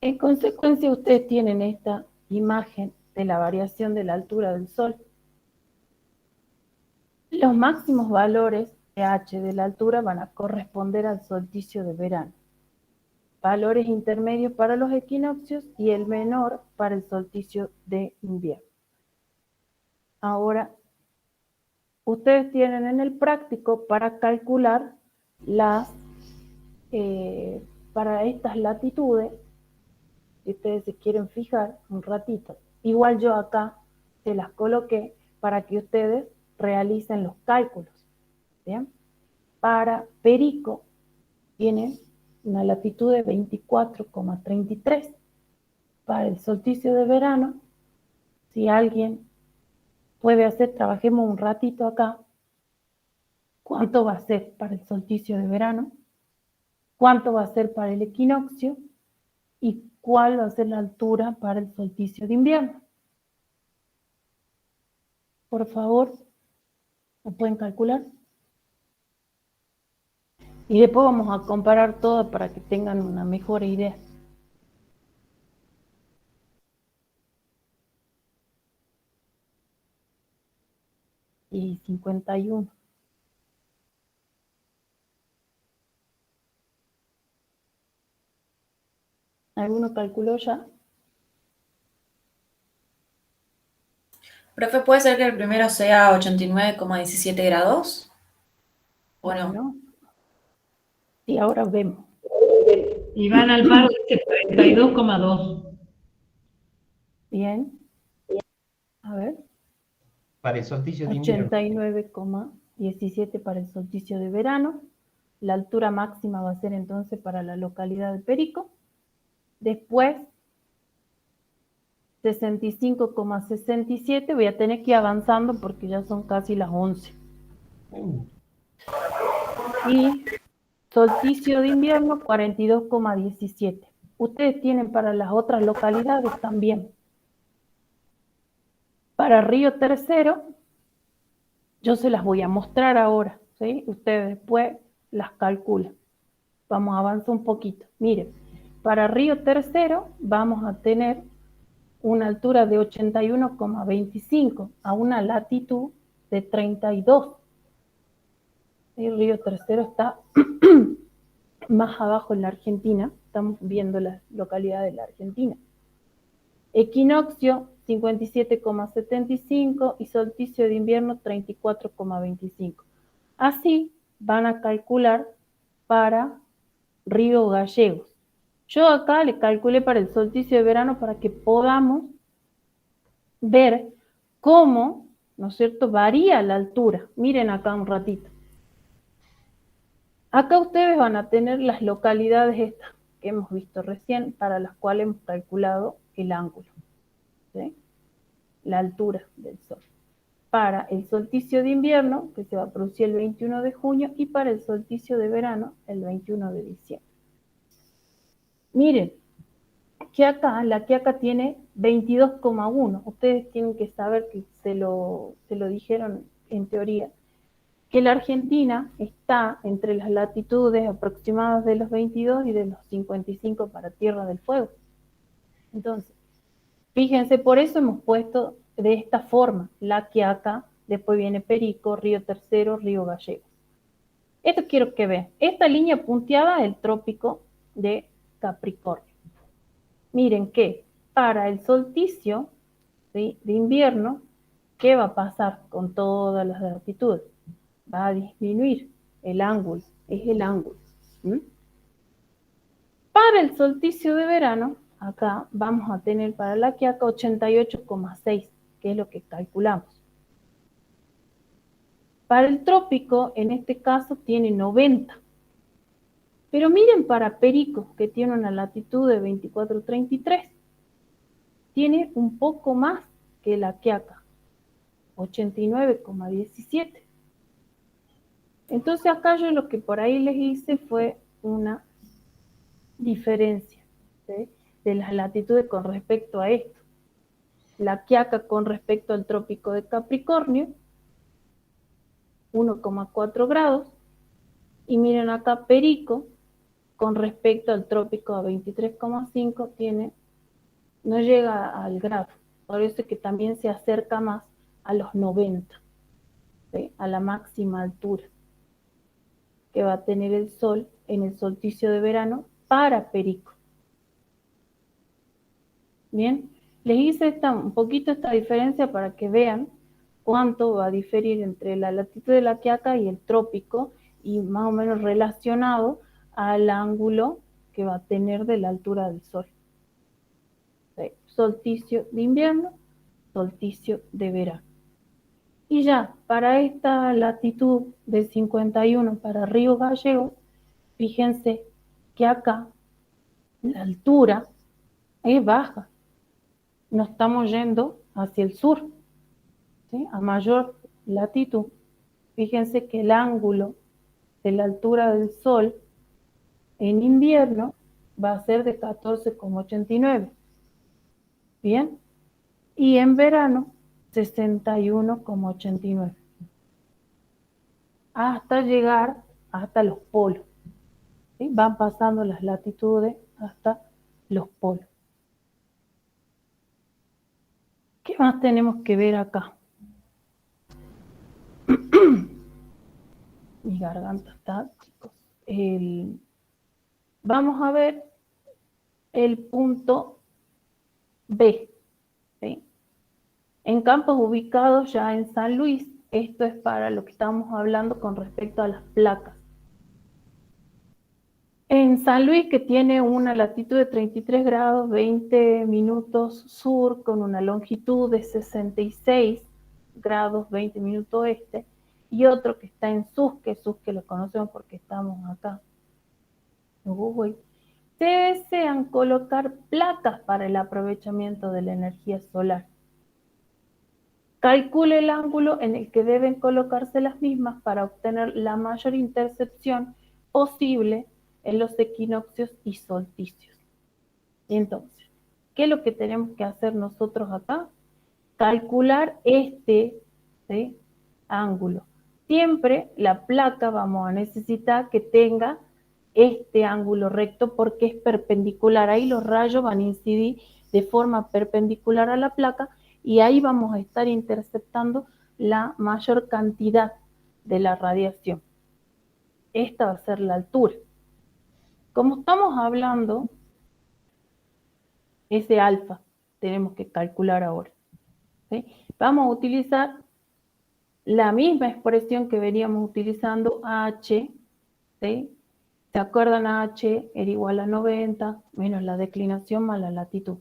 En consecuencia, ustedes tienen esta imagen de la variación de la altura del Sol. Los máximos valores de H de la altura van a corresponder al solsticio de verano. Valores intermedios para los equinoccios y el menor para el solsticio de invierno. Ahora, ustedes tienen en el práctico para calcular para estas latitudes, si ustedes se quieren fijar un ratito. Igual yo acá se las coloqué para que ustedes realicen los cálculos. ¿Bien? Para Perico tienen una latitud de 24,33. Para el solsticio de verano, si alguien puede hacer, trabajemos un ratito acá, ¿cuánto va a ser para el solsticio de verano? ¿Cuánto va a ser para el equinoccio? ¿Y cuál va a ser la altura para el solsticio de invierno? Por favor, ¿lo pueden calcular? Y después vamos a comparar todo para que tengan una mejor idea. Y 51. ¿Alguno calculó ya? Profe, ¿puede ser que el primero sea 89,17 grados? ¿O no? Bueno, y ahora vemos. Iván Alfaro dice 42,2. Bien. A ver. Para el solsticio de invierno. 89,17 para el solsticio de verano. La altura máxima va a ser entonces para la localidad de Perico. Después, 65,67. Voy a tener que ir avanzando porque ya son casi las 11. Y solsticio de invierno, 42,17. Ustedes tienen para las otras localidades también. Para Río Tercero, yo se las voy a mostrar ahora, ¿sí? Ustedes después las calculan. Vamos a avanzar un poquito. Miren, para Río Tercero vamos a tener una altura de 81,25 a una latitud de 32. El Río Tercero está más abajo en la Argentina. Estamos viendo las localidades de la Argentina. Equinoccio, 57,75 y solsticio de invierno, 34,25. Así van a calcular para Río Gallegos. Yo acá le calculé para el solsticio de verano para que podamos ver cómo, ¿no es cierto?, varía la altura. Miren acá un ratito. Acá ustedes van a tener las localidades estas que hemos visto recién, para las cuales hemos calculado el ángulo, ¿sí? La altura del Sol. Para el solsticio de invierno, que se va a producir el 21 de junio, y para el solsticio de verano, el 21 de diciembre. Miren, que acá, la Quiaca tiene 22,1. Ustedes tienen que saber que se lo dijeron en teoría, que la Argentina está entre las latitudes aproximadas de los 22 y de los 55 para Tierra del Fuego. Entonces, fíjense, por eso hemos puesto de esta forma la Quiaca, después viene Perico, Río Tercero, Río Gallegos. Esto quiero que vean. Esta línea punteada es el trópico de Capricornio. Miren que para el solsticio, ¿sí?, de invierno, ¿qué va a pasar con todas las latitudes? Va a disminuir el ángulo, es el ángulo. Para el solsticio de verano, acá vamos a tener para la Quiaca 88,6, que es lo que calculamos. Para el trópico, en este caso, tiene 90. Pero miren para Perico, que tiene una latitud de 24,33. Tiene un poco más que la Quiaca, 89,17. Entonces acá yo lo que por ahí les hice fue una diferencia, ¿sí?, de las latitudes con respecto a esto. La Quiaca con respecto al trópico de Capricornio, 1,4 grados. Y miren acá Perico, con respecto al trópico a 23,5, no llega al grado. Por eso es que también se acerca más a los 90, ¿sí?, a la máxima altura que va a tener el Sol en el solsticio de verano para Perico. Bien, les hice un poquito esta diferencia para que vean cuánto va a diferir entre la latitud de la Quiaca y el trópico, y más o menos relacionado al ángulo que va a tener de la altura del Sol. ¿Sí? Solsticio de invierno, solsticio de verano. Y ya, para esta latitud de 51 para Río Gallegos, fíjense que acá la altura es baja. No estamos yendo hacia el sur, ¿sí?, a mayor latitud. Fíjense que el ángulo de la altura del Sol en invierno va a ser de 14,89. Bien, y en verano 61,89. Hasta llegar hasta los polos. ¿sí? Van pasando las latitudes hasta los polos. ¿Qué más tenemos que ver acá? Mi garganta está, chicos. Vamos a ver el punto B, ¿sí? En campos ubicados ya en San Luis, esto es para lo que estamos hablando con respecto a las placas. En San Luis, que tiene una latitud de 33 grados, 20 minutos sur, con una longitud de 66 grados, 20 minutos oeste, y otro que está en Susque lo conocemos porque estamos acá en Uruguay, se desean colocar placas para el aprovechamiento de la energía solar. Calcule el ángulo en el que deben colocarse las mismas para obtener la mayor intercepción posible en los equinoccios y solsticios. Y entonces, ¿qué es lo que tenemos que hacer nosotros acá? Calcular este, ¿sí?, ángulo. Siempre la placa vamos a necesitar que tenga este ángulo recto porque es perpendicular. Ahí los rayos van a incidir de forma perpendicular a la placa y ahí vamos a estar interceptando la mayor cantidad de la radiación. Esta va a ser la altura. Como estamos hablando, ese alfa tenemos que calcular ahora, ¿sí? Vamos a utilizar la misma expresión que veníamos utilizando, H, ¿sí? ¿Se acuerdan? H era igual a 90 menos la declinación más la latitud.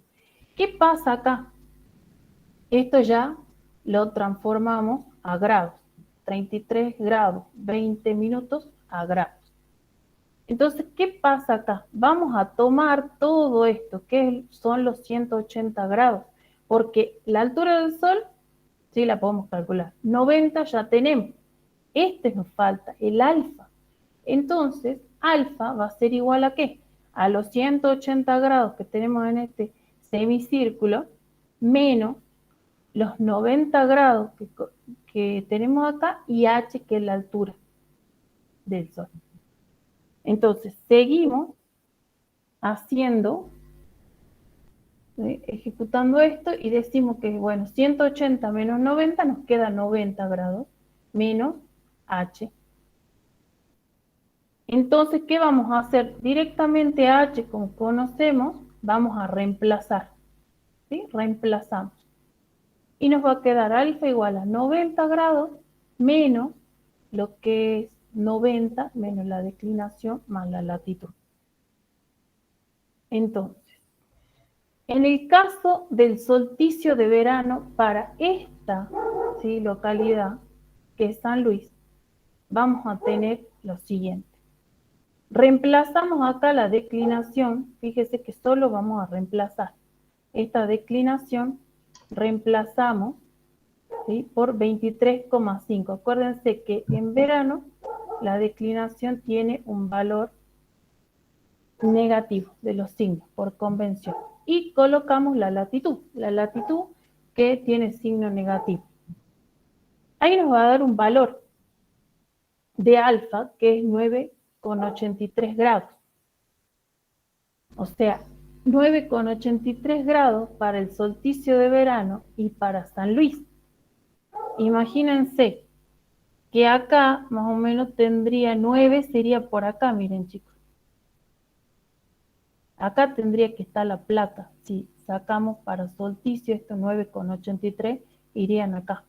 ¿Qué pasa acá? Esto ya lo transformamos a grados. 33 grados, 20 minutos a grados. Entonces, ¿qué pasa acá? Vamos a tomar todo esto, que son los 180 grados, porque la altura del Sol, sí la podemos calcular. 90 ya tenemos. Este nos falta, el alfa. Entonces, alfa va a ser igual a ¿qué? A los 180 grados que tenemos en este semicírculo, menos los 90 grados que tenemos acá, y h, que es la altura del Sol. Entonces, seguimos haciendo, ejecutando esto, y decimos que, bueno, 180 menos 90 nos queda 90 grados, menos h. Entonces, ¿qué vamos a hacer? Directamente a h, como conocemos, vamos a reemplazar, ¿sí? Reemplazamos. Y nos va a quedar alfa igual a 90 grados menos lo que es 90 menos la declinación más la latitud. Entonces, en el caso del solsticio de verano para esta, ¿sí?, localidad, que es San Luis, vamos a tener lo siguiente. Reemplazamos acá la declinación, fíjese que solo vamos a reemplazar esta declinación, reemplazamos, ¿sí?, por 23,5. Acuérdense que en verano la declinación tiene un valor negativo de los signos por convención. Y colocamos la latitud que tiene signo negativo. Ahí nos va a dar un valor de alfa que es 9,83 grados. O sea, 9,83 grados para el solsticio de verano y para San Luis. Imagínense que acá más o menos tendría 9, sería por acá, miren chicos. Acá tendría que estar la placa. Si sacamos para solsticio estos 9,83, irían acá.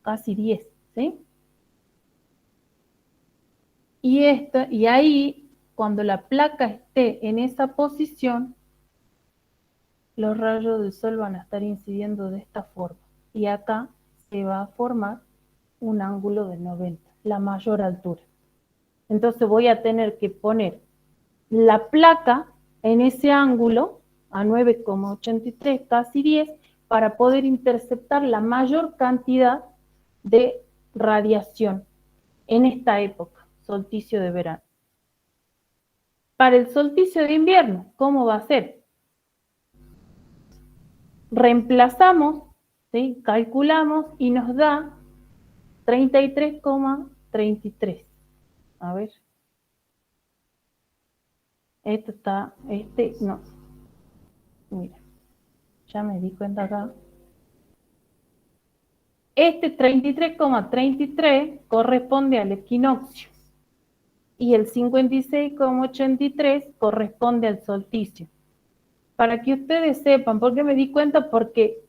Casi 10, ¿sí? Y ahí, cuando la placa esté en esa posición, los rayos del Sol van a estar incidiendo de esta forma. Y acá se va a formar un ángulo de 90, la mayor altura. Entonces voy a tener que poner la placa en ese ángulo, a 9,83, casi 10, para poder interceptar la mayor cantidad de radiación en esta época, solsticio de verano. Para el solsticio de invierno, ¿cómo va a ser? Reemplazamos, ¿sí?, calculamos y nos da 33,33. A ver. Este está, no. Mira, ya me di cuenta acá. Este 33,33 corresponde al equinoccio y el 56,83 corresponde al solsticio. Para que ustedes sepan, ¿por qué me di cuenta? Porque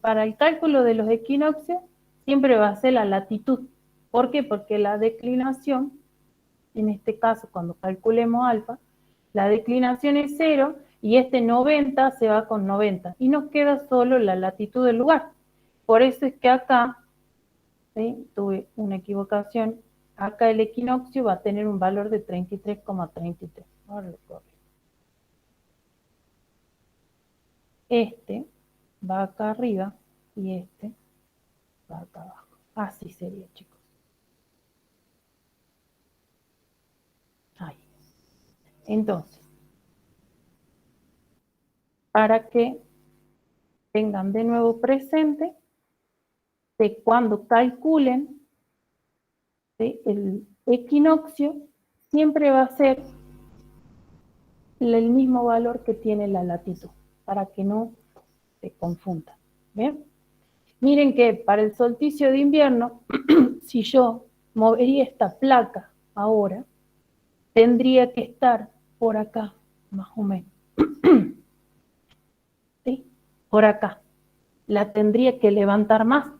para el cálculo de los equinoccios siempre va a ser la latitud. ¿Por qué? Porque la declinación, en este caso cuando calculemos alfa, la declinación es 0 y este 90 se va con 90 y nos queda solo la latitud del lugar. Por eso es que acá, ¿sí? Tuve una equivocación, acá el equinoccio va a tener un valor de 33,33. Ahora lo corrijo. Este va acá arriba y este va acá abajo. Así sería, chicos. Ahí. Entonces, para que tengan de nuevo presente de cuando calculen, ¿sí? El equinoccio siempre va a ser el mismo valor que tiene la latitud, para que no se confundan. ¿Bien? Miren que para el solsticio de invierno, si yo movería esta placa ahora, tendría que estar por acá, más o menos. ¿Sí? Por acá. La tendría que levantar más,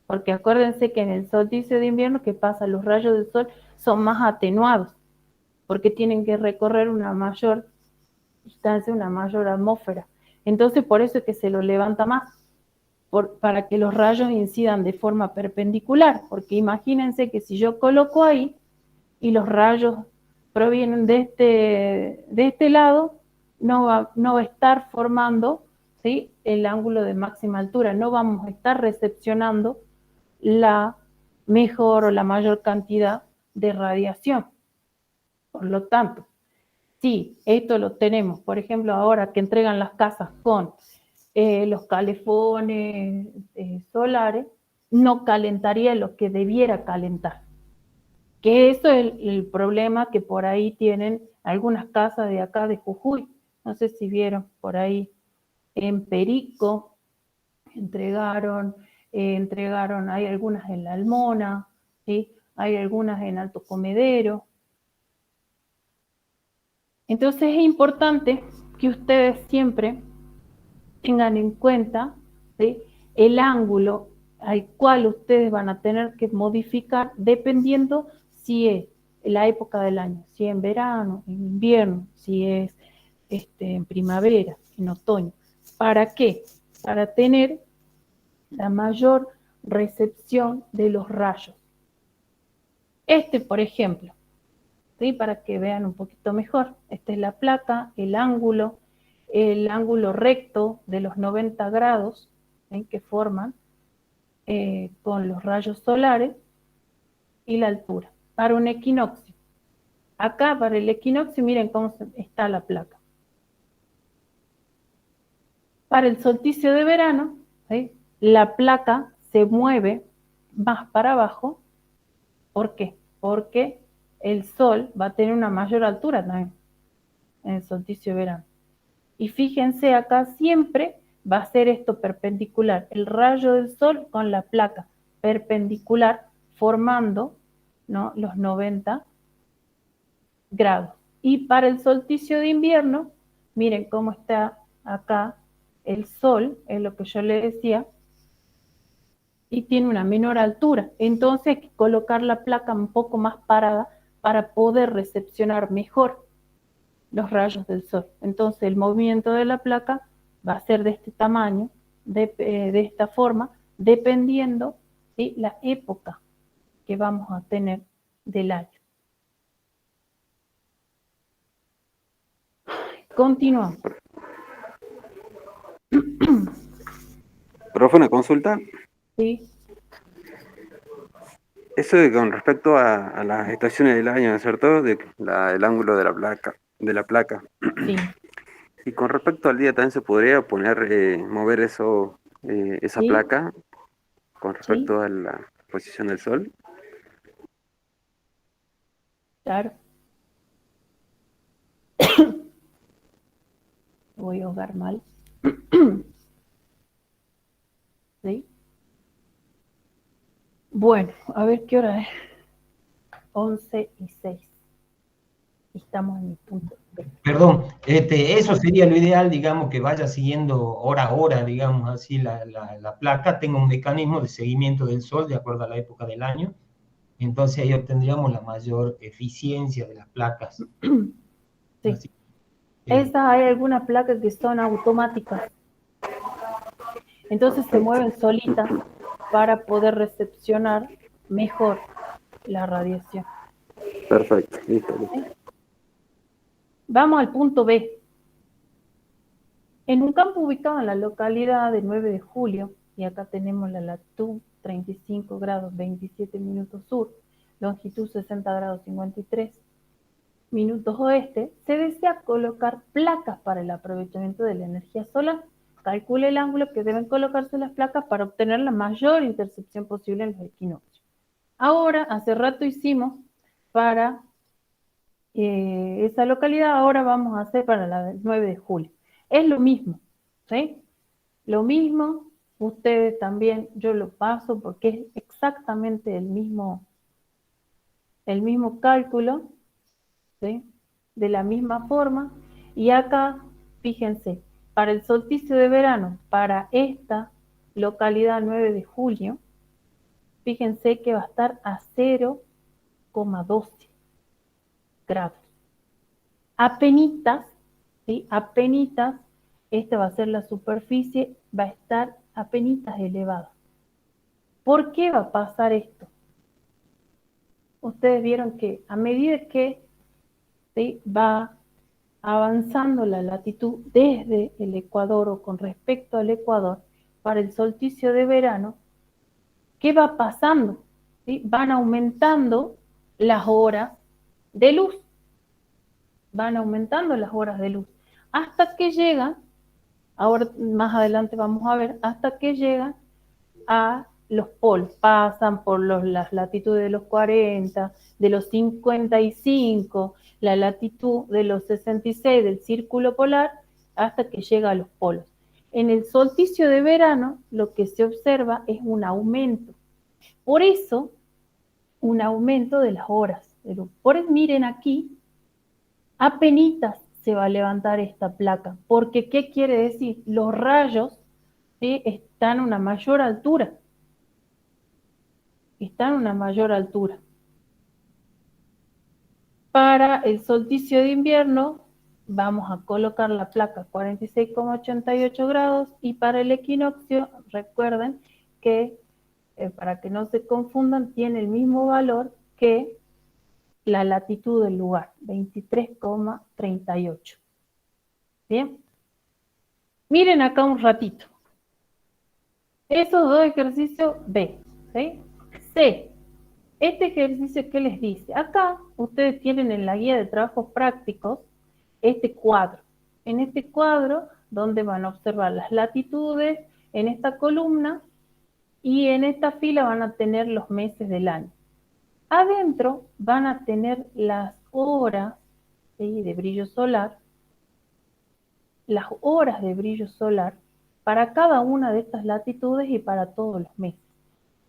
porque acuérdense que en el solsticio de invierno, ¿qué pasa? Los rayos del sol son más atenuados, porque tienen que recorrer una mayor distancia, una mayor atmósfera. Entonces, por eso es que se lo levanta más, para que los rayos incidan de forma perpendicular, porque imagínense que si yo coloco ahí y los rayos provienen de este lado, no va a estar formando, ¿sí?, el ángulo de máxima altura, no vamos a estar recepcionando la mejor o la mayor cantidad de radiación. Por lo tanto, si esto lo tenemos, por ejemplo, ahora que entregan las casas con los calefones solares, no calentaría lo que debiera calentar. Que eso es el problema que por ahí tienen algunas casas de acá de Jujuy. No sé si vieron por ahí en Perico, entregaron, hay algunas en La Almona, ¿sí? Hay algunas en Alto Comedero. Entonces es importante que ustedes siempre tengan en cuenta, ¿sí?, el ángulo al cual ustedes van a tener que modificar dependiendo si es la época del año, si es en verano, en invierno, si es en primavera, en otoño. ¿Para qué? Para tener la mayor recepción de los rayos. Por ejemplo, ¿sí?, para que vean un poquito mejor, esta es la placa, el ángulo recto de los 90 grados, ¿sí?, que forman con los rayos solares y la altura, para un equinoccio. Acá para el equinoccio, miren cómo está la placa. Para el solsticio de verano, ¿sí?, la placa se mueve más para abajo. ¿Por qué? Porque el sol va a tener una mayor altura también en el solsticio de verano. Y fíjense, acá siempre va a ser esto perpendicular, el rayo del sol con la placa perpendicular, formando, ¿no?, los 90 grados. Y para el solsticio de invierno, miren cómo está acá el sol, es lo que yo le decía, y tiene una menor altura. Entonces hay que colocar la placa un poco más parada para poder recepcionar mejor los rayos del sol. Entonces el movimiento de la placa va a ser de este tamaño, de esta forma, dependiendo de la época que vamos a tener del año. Continuamos. Profe, una consulta. Sí. Eso de con respecto a las estaciones del año, ¿no es cierto? El ángulo de la placa. Sí. Y con respecto al día también se podría mover esa Sí. placa con respecto Sí. a la posición del sol. Claro. voy a ahogar mal. ¿Sí? Bueno, a ver qué hora es. 11:06. Estamos en el punto B. Perdón, eso sería lo ideal, digamos, que vaya siguiendo hora a hora, digamos así, la placa, tenga un mecanismo de seguimiento del sol de acuerdo a la época del año, entonces ahí obtendríamos la mayor eficiencia de las placas. Sí. Así, Esas hay algunas placas que son automáticas. Entonces se mueven solitas para poder recepcionar mejor la radiación. Perfecto, listo. ¿Sí? Vamos al punto B. En un campo ubicado en la localidad de 9 de julio, y acá tenemos la latitud 35 grados 27 minutos sur, longitud 60 grados 53 minutos oeste, se desea colocar placas para el aprovechamiento de la energía solar. Calcule el ángulo que deben colocarse las placas para obtener la mayor intercepción posible en los equinoccios. Ahora, hace rato hicimos para esa localidad, ahora vamos a hacer para la del 9 de julio. Es lo mismo, ¿sí? Lo mismo, ustedes también, yo lo paso porque es exactamente el mismo cálculo, ¿sí? De la misma forma. Y acá, fíjense, para el solsticio de verano, para esta localidad 9 de julio, fíjense que va a estar a 0,12 grados. Apenitas, ¿sí? Apenitas, esta va a ser la superficie, va a estar apenitas elevada. ¿Por qué va a pasar esto? Ustedes vieron que a medida que, ¿sí?, va avanzando la latitud desde el ecuador o con respecto al ecuador, para el solsticio de verano, ¿qué va pasando? ¿Sí? Van aumentando las horas de luz. Van aumentando las horas de luz. Hasta que llegan, ahora más adelante vamos a ver, hasta que llegan a los polos. Pasan por las latitudes de los 40, de los 55, la latitud de los 66 del círculo polar, hasta que llega a los polos. En el solsticio de verano, lo que se observa es un aumento. Por eso, un aumento de las horas de luz. Por eso, miren aquí, apenitas se va a levantar esta placa. Porque, ¿qué quiere decir? Los rayos, ¿sí?, están a una mayor altura. Están a una mayor altura. Para el solsticio de invierno vamos a colocar la placa 46,88 grados y para el equinoccio, recuerden que para que no se confundan, tiene el mismo valor que la latitud del lugar, 23,38. Bien. Miren acá un ratito. Esos dos ejercicios B, ¿sí? C. Este ejercicio, ¿qué les dice? Acá ustedes tienen en la guía de trabajos prácticos este cuadro. En este cuadro, donde van a observar las latitudes, en esta columna, y en esta fila van a tener los meses del año. Adentro van a tener las horas, ¿sí?, de brillo solar, las horas de brillo solar para cada una de estas latitudes y para todos los meses.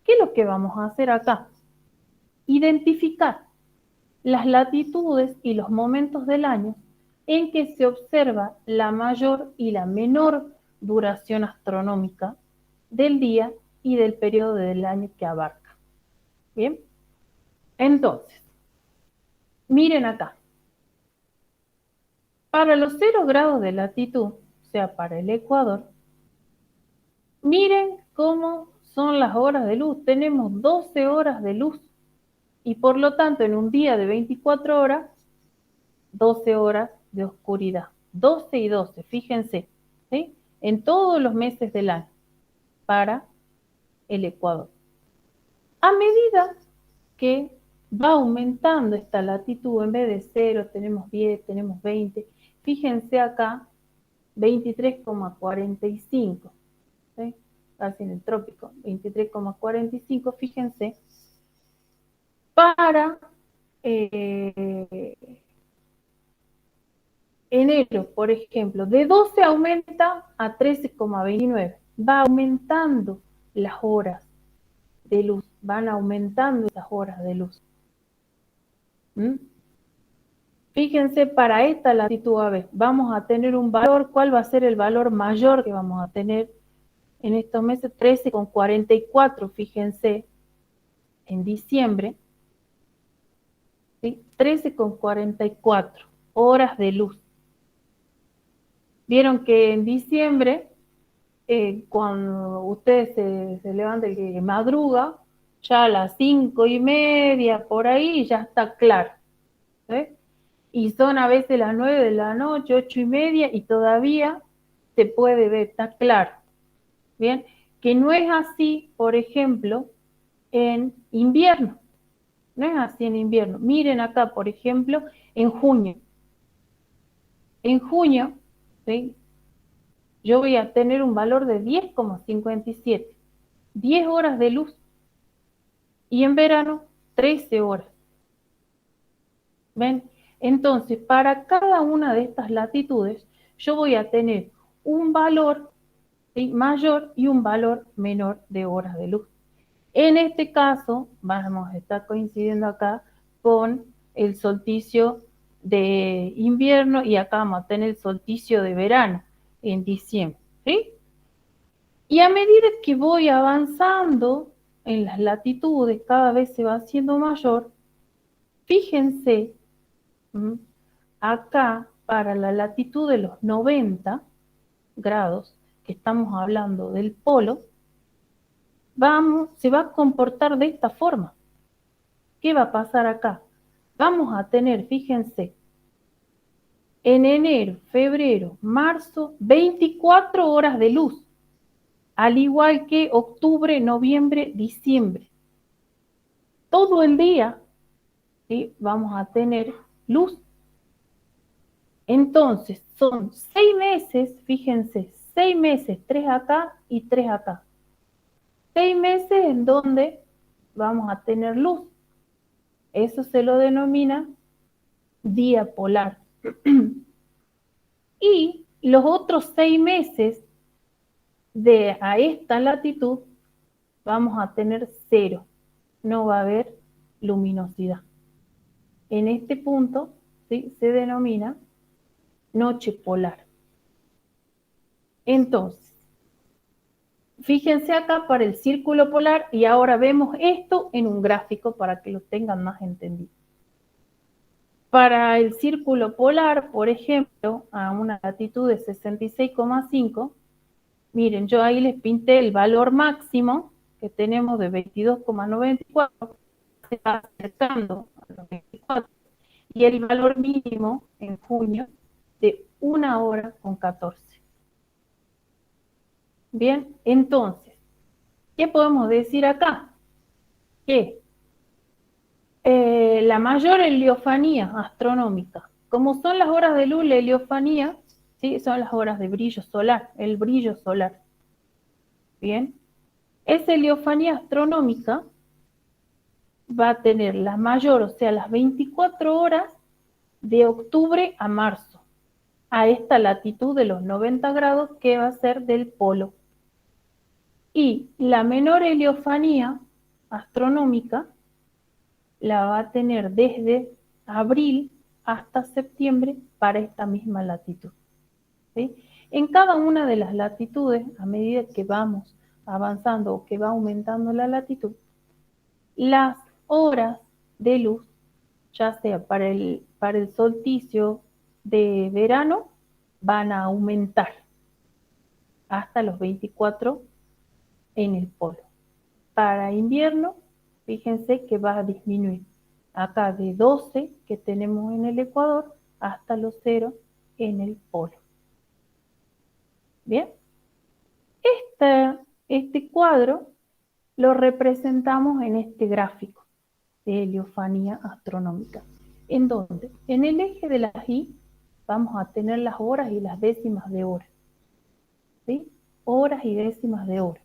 ¿Qué es lo que vamos a hacer acá? Identificar las latitudes y los momentos del año en que se observa la mayor y la menor duración astronómica del día y del periodo del año que abarca. Bien, entonces, miren acá. Para los 0 grados de latitud, o sea, para el ecuador, miren cómo son las horas de luz. Tenemos 12 horas de luz. Y por lo tanto, en un día de 24 horas, 12 horas de oscuridad. 12 y 12, fíjense, ¿sí?, en todos los meses del año para el ecuador. A medida que va aumentando esta latitud, en vez de 0 tenemos 10, tenemos 20, fíjense acá, 23,45, ¿sí?, casi en el trópico, 23,45, fíjense, para enero, por ejemplo, de 12 aumenta a 13,29. Va aumentando las horas de luz, van aumentando las horas de luz. ¿Mm? Fíjense, para esta latitud AB vamos a tener un valor. ¿Cuál va a ser el valor mayor que vamos a tener en estos meses? 13,44, fíjense, en diciembre, ¿sí? 13,44 horas de luz. Vieron que en diciembre, cuando ustedes se levantan, que madruga, ya a las 5:30, por ahí, ya está claro. ¿Sí? Y son a veces las 9 de la noche, 8:30, y todavía se puede ver, está claro. Bien, que no es así, por ejemplo, en invierno. No es así en invierno. Miren acá, por ejemplo, en junio. En junio, ¿sí? Yo voy a tener un valor de 10,57. 10 horas de luz. Y en verano, 13 horas. ¿Ven? Entonces, para cada una de estas latitudes, yo voy a tener un valor, ¿sí?, mayor y un valor menor de horas de luz. En este caso, vamos a estar coincidiendo acá con el solsticio de invierno, y acá vamos a tener el solsticio de verano en diciembre, ¿sí? Y a medida que voy avanzando en las latitudes, cada vez se va haciendo mayor. Fíjense, acá para la latitud de los 90 grados, que estamos hablando del polo, se va a comportar de esta forma. ¿Qué va a pasar acá? Vamos a tener, fíjense, en enero, febrero, marzo, 24 horas de luz, al igual que octubre, noviembre, diciembre. Todo el día, ¿sí?, vamos a tener luz. Entonces, son 6 meses, fíjense, 6 meses, 3 acá y 3 acá. 6 meses en donde vamos a tener luz. Eso se lo denomina día polar. Y los otros 6 meses a esta latitud vamos a tener cero. No va a haber luminosidad. En este punto, ¿sí?, se denomina noche polar. Entonces, fíjense acá para el círculo polar, y ahora vemos esto en un gráfico para que lo tengan más entendido. Para el círculo polar, por ejemplo, a una latitud de 66,5, miren, yo ahí les pinté el valor máximo que tenemos de 22,94, se va acercando a los 24, y el valor mínimo en junio de 1 hora con 14. Bien, entonces, ¿qué podemos decir acá? Que la mayor heliofanía astronómica, como son las horas de luz, la heliofanía, ¿sí?, son las horas de brillo solar, el brillo solar. Bien, esa heliofanía astronómica va a tener la mayor, o sea, las 24 horas de octubre a marzo, a esta latitud de los 90 grados, que va a ser del polo. Y la menor heliofanía astronómica la va a tener desde abril hasta septiembre para esta misma latitud, ¿sí? En cada una de las latitudes, a medida que vamos avanzando o que va aumentando la latitud, las horas de luz, ya sea para el solsticio de verano, van a aumentar hasta los 24 en el polo. Para invierno, fíjense que va a disminuir. Acá de 12 que tenemos en el ecuador hasta los 0 en el polo. Bien. Este cuadro lo representamos en este gráfico de heliofanía astronómica. ¿En dónde? En el eje de las Y vamos a tener las horas y las décimas de hora. ¿Sí? Horas y décimas de hora,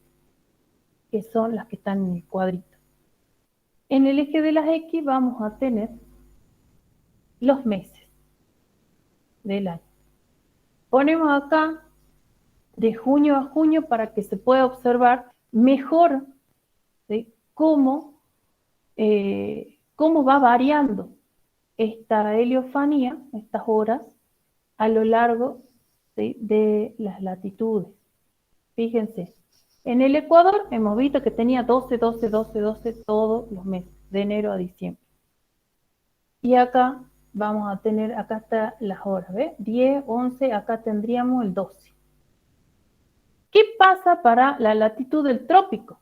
que son las que están en el cuadrito. En el eje de las X vamos a tener los meses del año. Ponemos acá de junio a junio para que se pueda observar mejor, ¿sí?, cómo va variando esta heliofanía, estas horas, a lo largo, ¿sí?, de las latitudes. Fíjense, en el Ecuador hemos visto que tenía 12, 12, 12, 12 todos los meses, de enero a diciembre. Y acá vamos a tener, acá están las horas, ¿ves? 10, 11, acá tendríamos el 12. ¿Qué pasa para la latitud del trópico?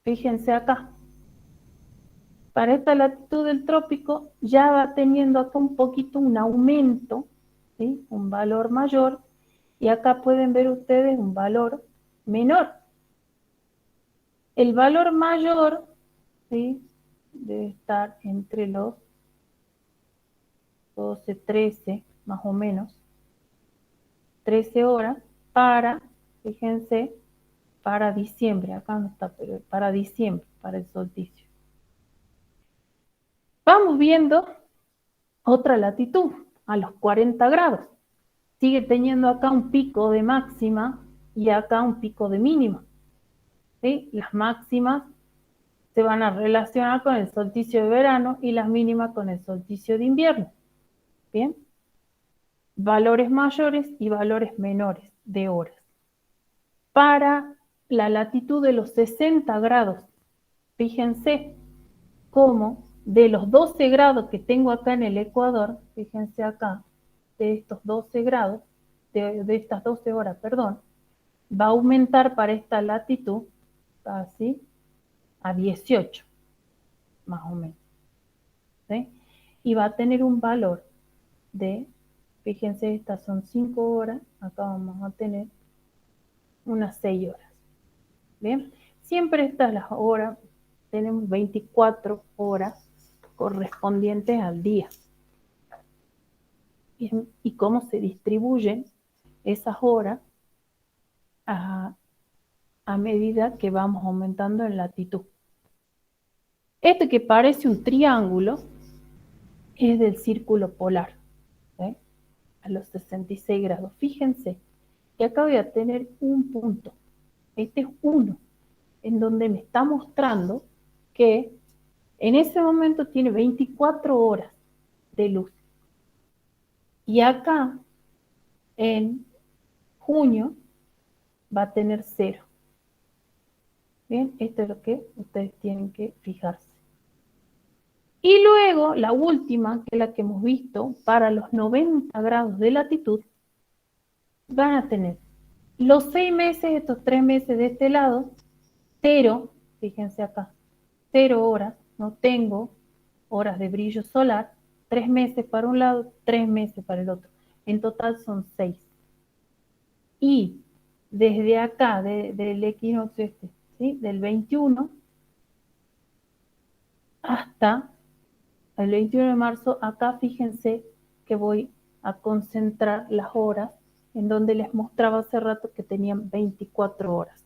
Fíjense acá. Para esta latitud del trópico ya va teniendo acá un poquito un aumento, ¿sí?, un valor mayor, y acá pueden ver ustedes un valor menor. El valor mayor, ¿sí?, debe estar entre los 12, 13, más o menos, 13 horas para, fíjense, para diciembre, acá no está, pero para diciembre, para el solsticio. Vamos viendo otra latitud, a los 40 grados. Sigue teniendo acá un pico de máxima y acá un pico de mínima, ¿sí? Las máximas se van a relacionar con el solsticio de verano y las mínimas con el solsticio de invierno. Bien, valores mayores y valores menores de horas. Para la latitud de los 60 grados, fíjense cómo de los 12 grados que tengo acá en el Ecuador, fíjense acá, de estos 12 grados, de estas 12 horas, perdón, va a aumentar para esta latitud, así, a 18, más o menos, ¿sí? Y va a tener un valor de, fíjense, estas son 5 horas, acá vamos a tener unas 6 horas. Bien, siempre estas las horas, tenemos 24 horas correspondientes al día. Bien, y cómo se distribuyen esas horas a medida que vamos aumentando en latitud. Este que parece un triángulo es del círculo polar, ¿sí?, a los 66 grados. Fíjense que acá voy a tener un punto, este es 1, en donde me está mostrando que en ese momento tiene 24 horas de luz. Y acá, en junio, va a tener 0. Bien, esto es lo que ustedes tienen que fijarse. Y luego, la última, que es la que hemos visto, para los 90 grados de latitud, van a tener los 6 meses, estos 3 meses de este lado, 0, fíjense acá, 0 horas, no tengo horas de brillo solar, 3 meses para un lado, 3 meses para el otro. En total son 6. Y desde acá, del equinoccio este, ¿sí?, del 21 hasta el 21 de marzo, acá fíjense que voy a concentrar las horas en donde les mostraba hace rato que tenían 24 horas.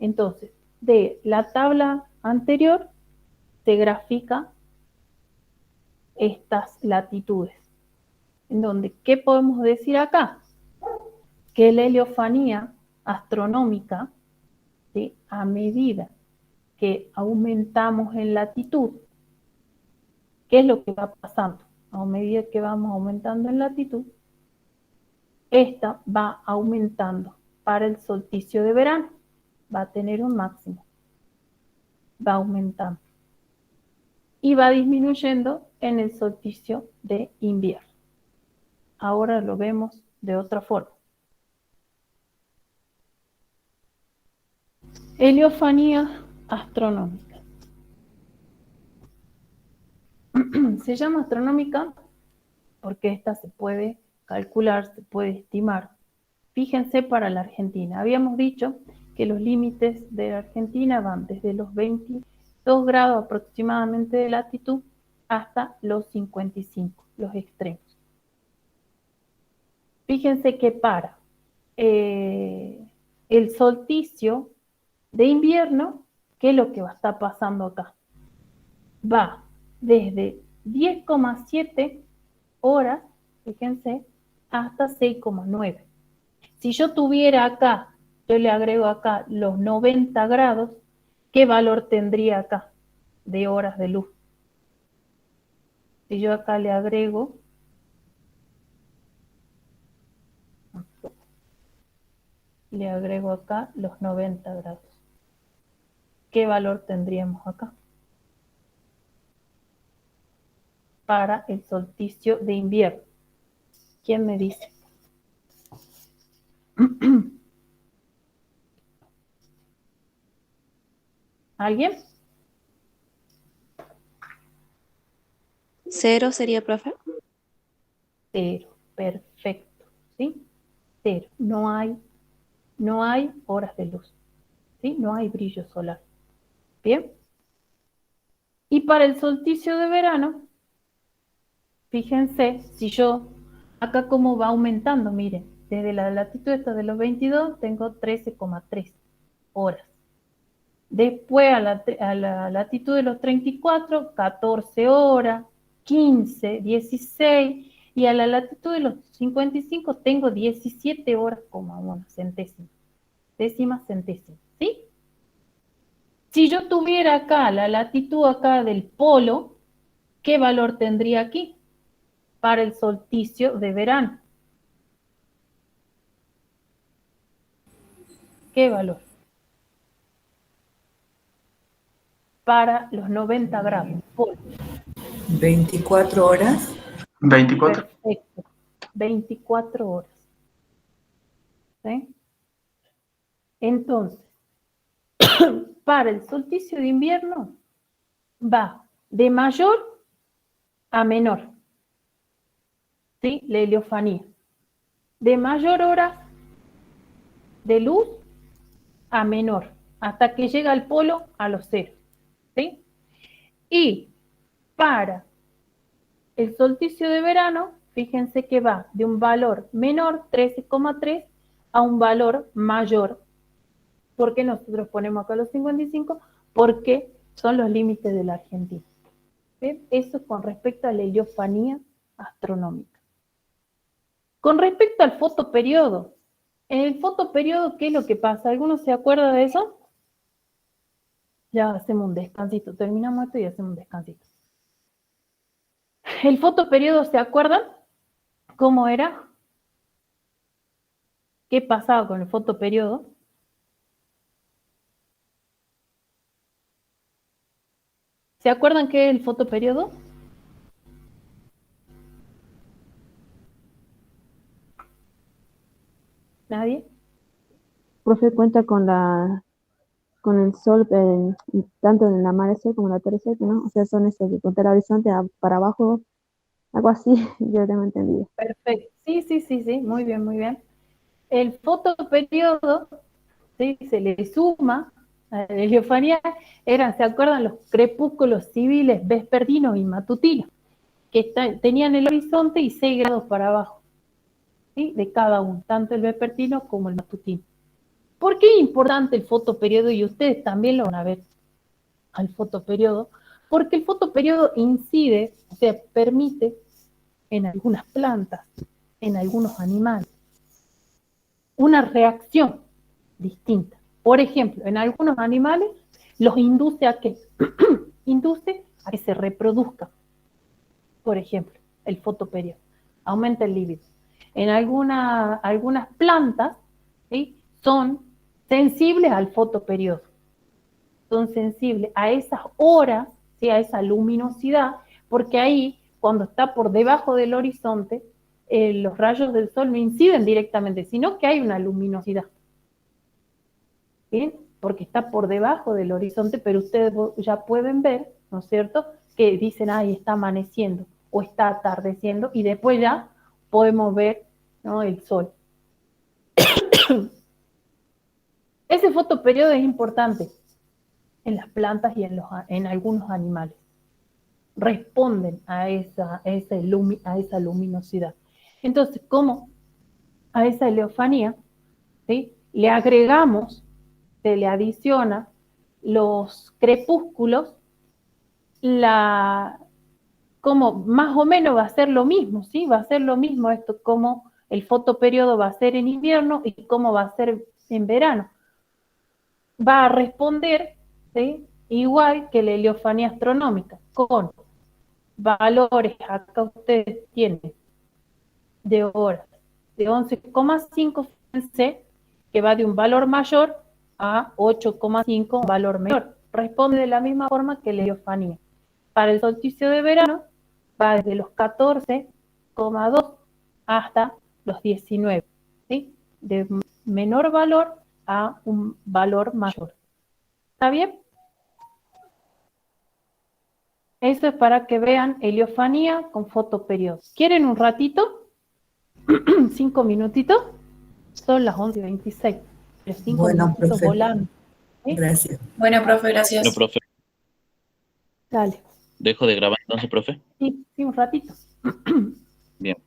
Entonces, de la tabla anterior se grafica estas latitudes, en donde, ¿qué podemos decir acá? Que la heliofanía astronómica, ¿sí?, a medida que aumentamos en latitud, ¿qué es lo que va pasando? A medida que vamos aumentando en latitud, esta va aumentando para el solsticio de verano, va a tener un máximo, va aumentando. Y va disminuyendo en el solsticio de invierno. Ahora lo vemos de otra forma. Heliofanía astronómica. Se llama astronómica porque esta se puede calcular, se puede estimar. Fíjense para la Argentina. Habíamos dicho que los límites de la Argentina van desde los 22 grados aproximadamente de latitud hasta los 55, los extremos. Fíjense que para el solsticio de invierno, ¿qué es lo que va a estar pasando acá? Va desde 10,7 horas, fíjense, hasta 6,9. Si yo tuviera acá, yo le agrego acá los 90 grados, ¿qué valor tendría acá de horas de luz? Si yo acá le agrego acá los 90 grados, ¿qué valor tendríamos acá? Para el solsticio de invierno. ¿Quién me dice? ¿Alguien? 0 sería, profe. 0, perfecto, ¿sí? 0, no hay horas de luz, ¿sí? No hay brillo solar. ¿Bien? Y para el solsticio de verano, fíjense, si yo, acá cómo va aumentando, miren, desde la latitud esta de los 22, tengo 13,3 horas. Después a la latitud de los 34, 14 horas, 15, 16, y a la latitud de los 55 tengo 17 horas, una centésima, décima centésima, ¿sí? Si yo tuviera acá la latitud acá del polo, ¿qué valor tendría aquí para el solsticio de verano? ¿Qué valor? Para los 90 grados. Polo. 24 horas. 24. Perfecto. 24 horas. ¿Sí? Entonces, para el solsticio de invierno va de mayor a menor. ¿Sí? La heliofanía. De mayor hora de luz a menor, hasta que llega al polo a los 0. ¿Sí? Y para el solsticio de verano, fíjense que va de un valor menor, 13,3, a un valor mayor. ¿Por qué nosotros ponemos acá los 55? Porque son los límites de la Argentina. ¿Ven? Eso es con respecto a la heliofanía astronómica. Con respecto al fotoperiodo, en el fotoperiodo, ¿qué es lo que pasa? ¿Alguno se acuerda de eso? Ya hacemos un descansito, terminamos esto y hacemos un descansito. El fotoperiodo, ¿se acuerdan? ¿Cómo era? ¿Qué pasaba con el fotoperiodo? ¿Se acuerdan qué es el fotoperiodo? ¿Nadie? Profe, cuenta con el sol tanto en el amanecer como en el atardecer, ¿no? O sea, son esos de contar el horizonte para abajo, algo así, yo tengo entendido. Perfecto. Sí, muy bien, muy bien. El fotoperiodo, ¿sí? Se le suma a la heliofanía, ¿se acuerdan los crepúsculos civiles vespertinos y matutinos? Que tenían el horizonte y 6 grados para abajo, ¿sí? De cada uno, tanto el vespertino como el matutino. ¿Por qué es importante el fotoperiodo? Y ustedes también lo van a ver al fotoperiodo, porque el fotoperiodo incide, o sea, permite en algunas plantas, en algunos animales, una reacción distinta. Por ejemplo, en algunos animales los induce a qué? Induce a que se reproduzcan. Por ejemplo, el fotoperiodo aumenta el líbido. En algunas plantas, ¿sí? Son sensibles al fotoperiodo. Son sensibles a esas horas, ¿sí? A esa luminosidad, porque ahí, cuando está por debajo del horizonte, los rayos del sol no inciden directamente, sino que hay una luminosidad. ¿Bien? Porque está por debajo del horizonte, pero ustedes ya pueden ver, ¿no es cierto?, que dicen, ay, está amaneciendo o está atardeciendo, y después ya podemos ver, ¿no?, el sol. Ese fotoperiodo es importante en las plantas y en algunos animales. Responden a esa luminosidad. Entonces, ¿cómo a esa heliofanía, ¿sí?, le agregamos, se le adiciona los crepúsculos, como más o menos va a ser lo mismo, ¿sí? Va a ser lo mismo esto, como el fotoperiodo va a ser en invierno y cómo va a ser en verano. Va a responder, ¿sí?, igual que la heliofanía astronómica, con valores, acá ustedes tienen, de horas, de 11,5, fíjense, que va de un valor mayor a 8,5, valor menor. Responde de la misma forma que la heliofanía. Para el solsticio de verano, va desde los 14,2 hasta los 19, ¿sí? De menor valor a un valor mayor. ¿Está bien? Eso es para que vean heliofanía con fotoperiodos. ¿Quieren un ratito? 5 minutitos. Son las 11:26. Los 5 Bueno, minutitos profe. volando. ¿Sí? Gracias. Bueno, profe, gracias. Bueno, profe, Dale. dejo de grabar entonces, profe. Sí, un ratito. Bien.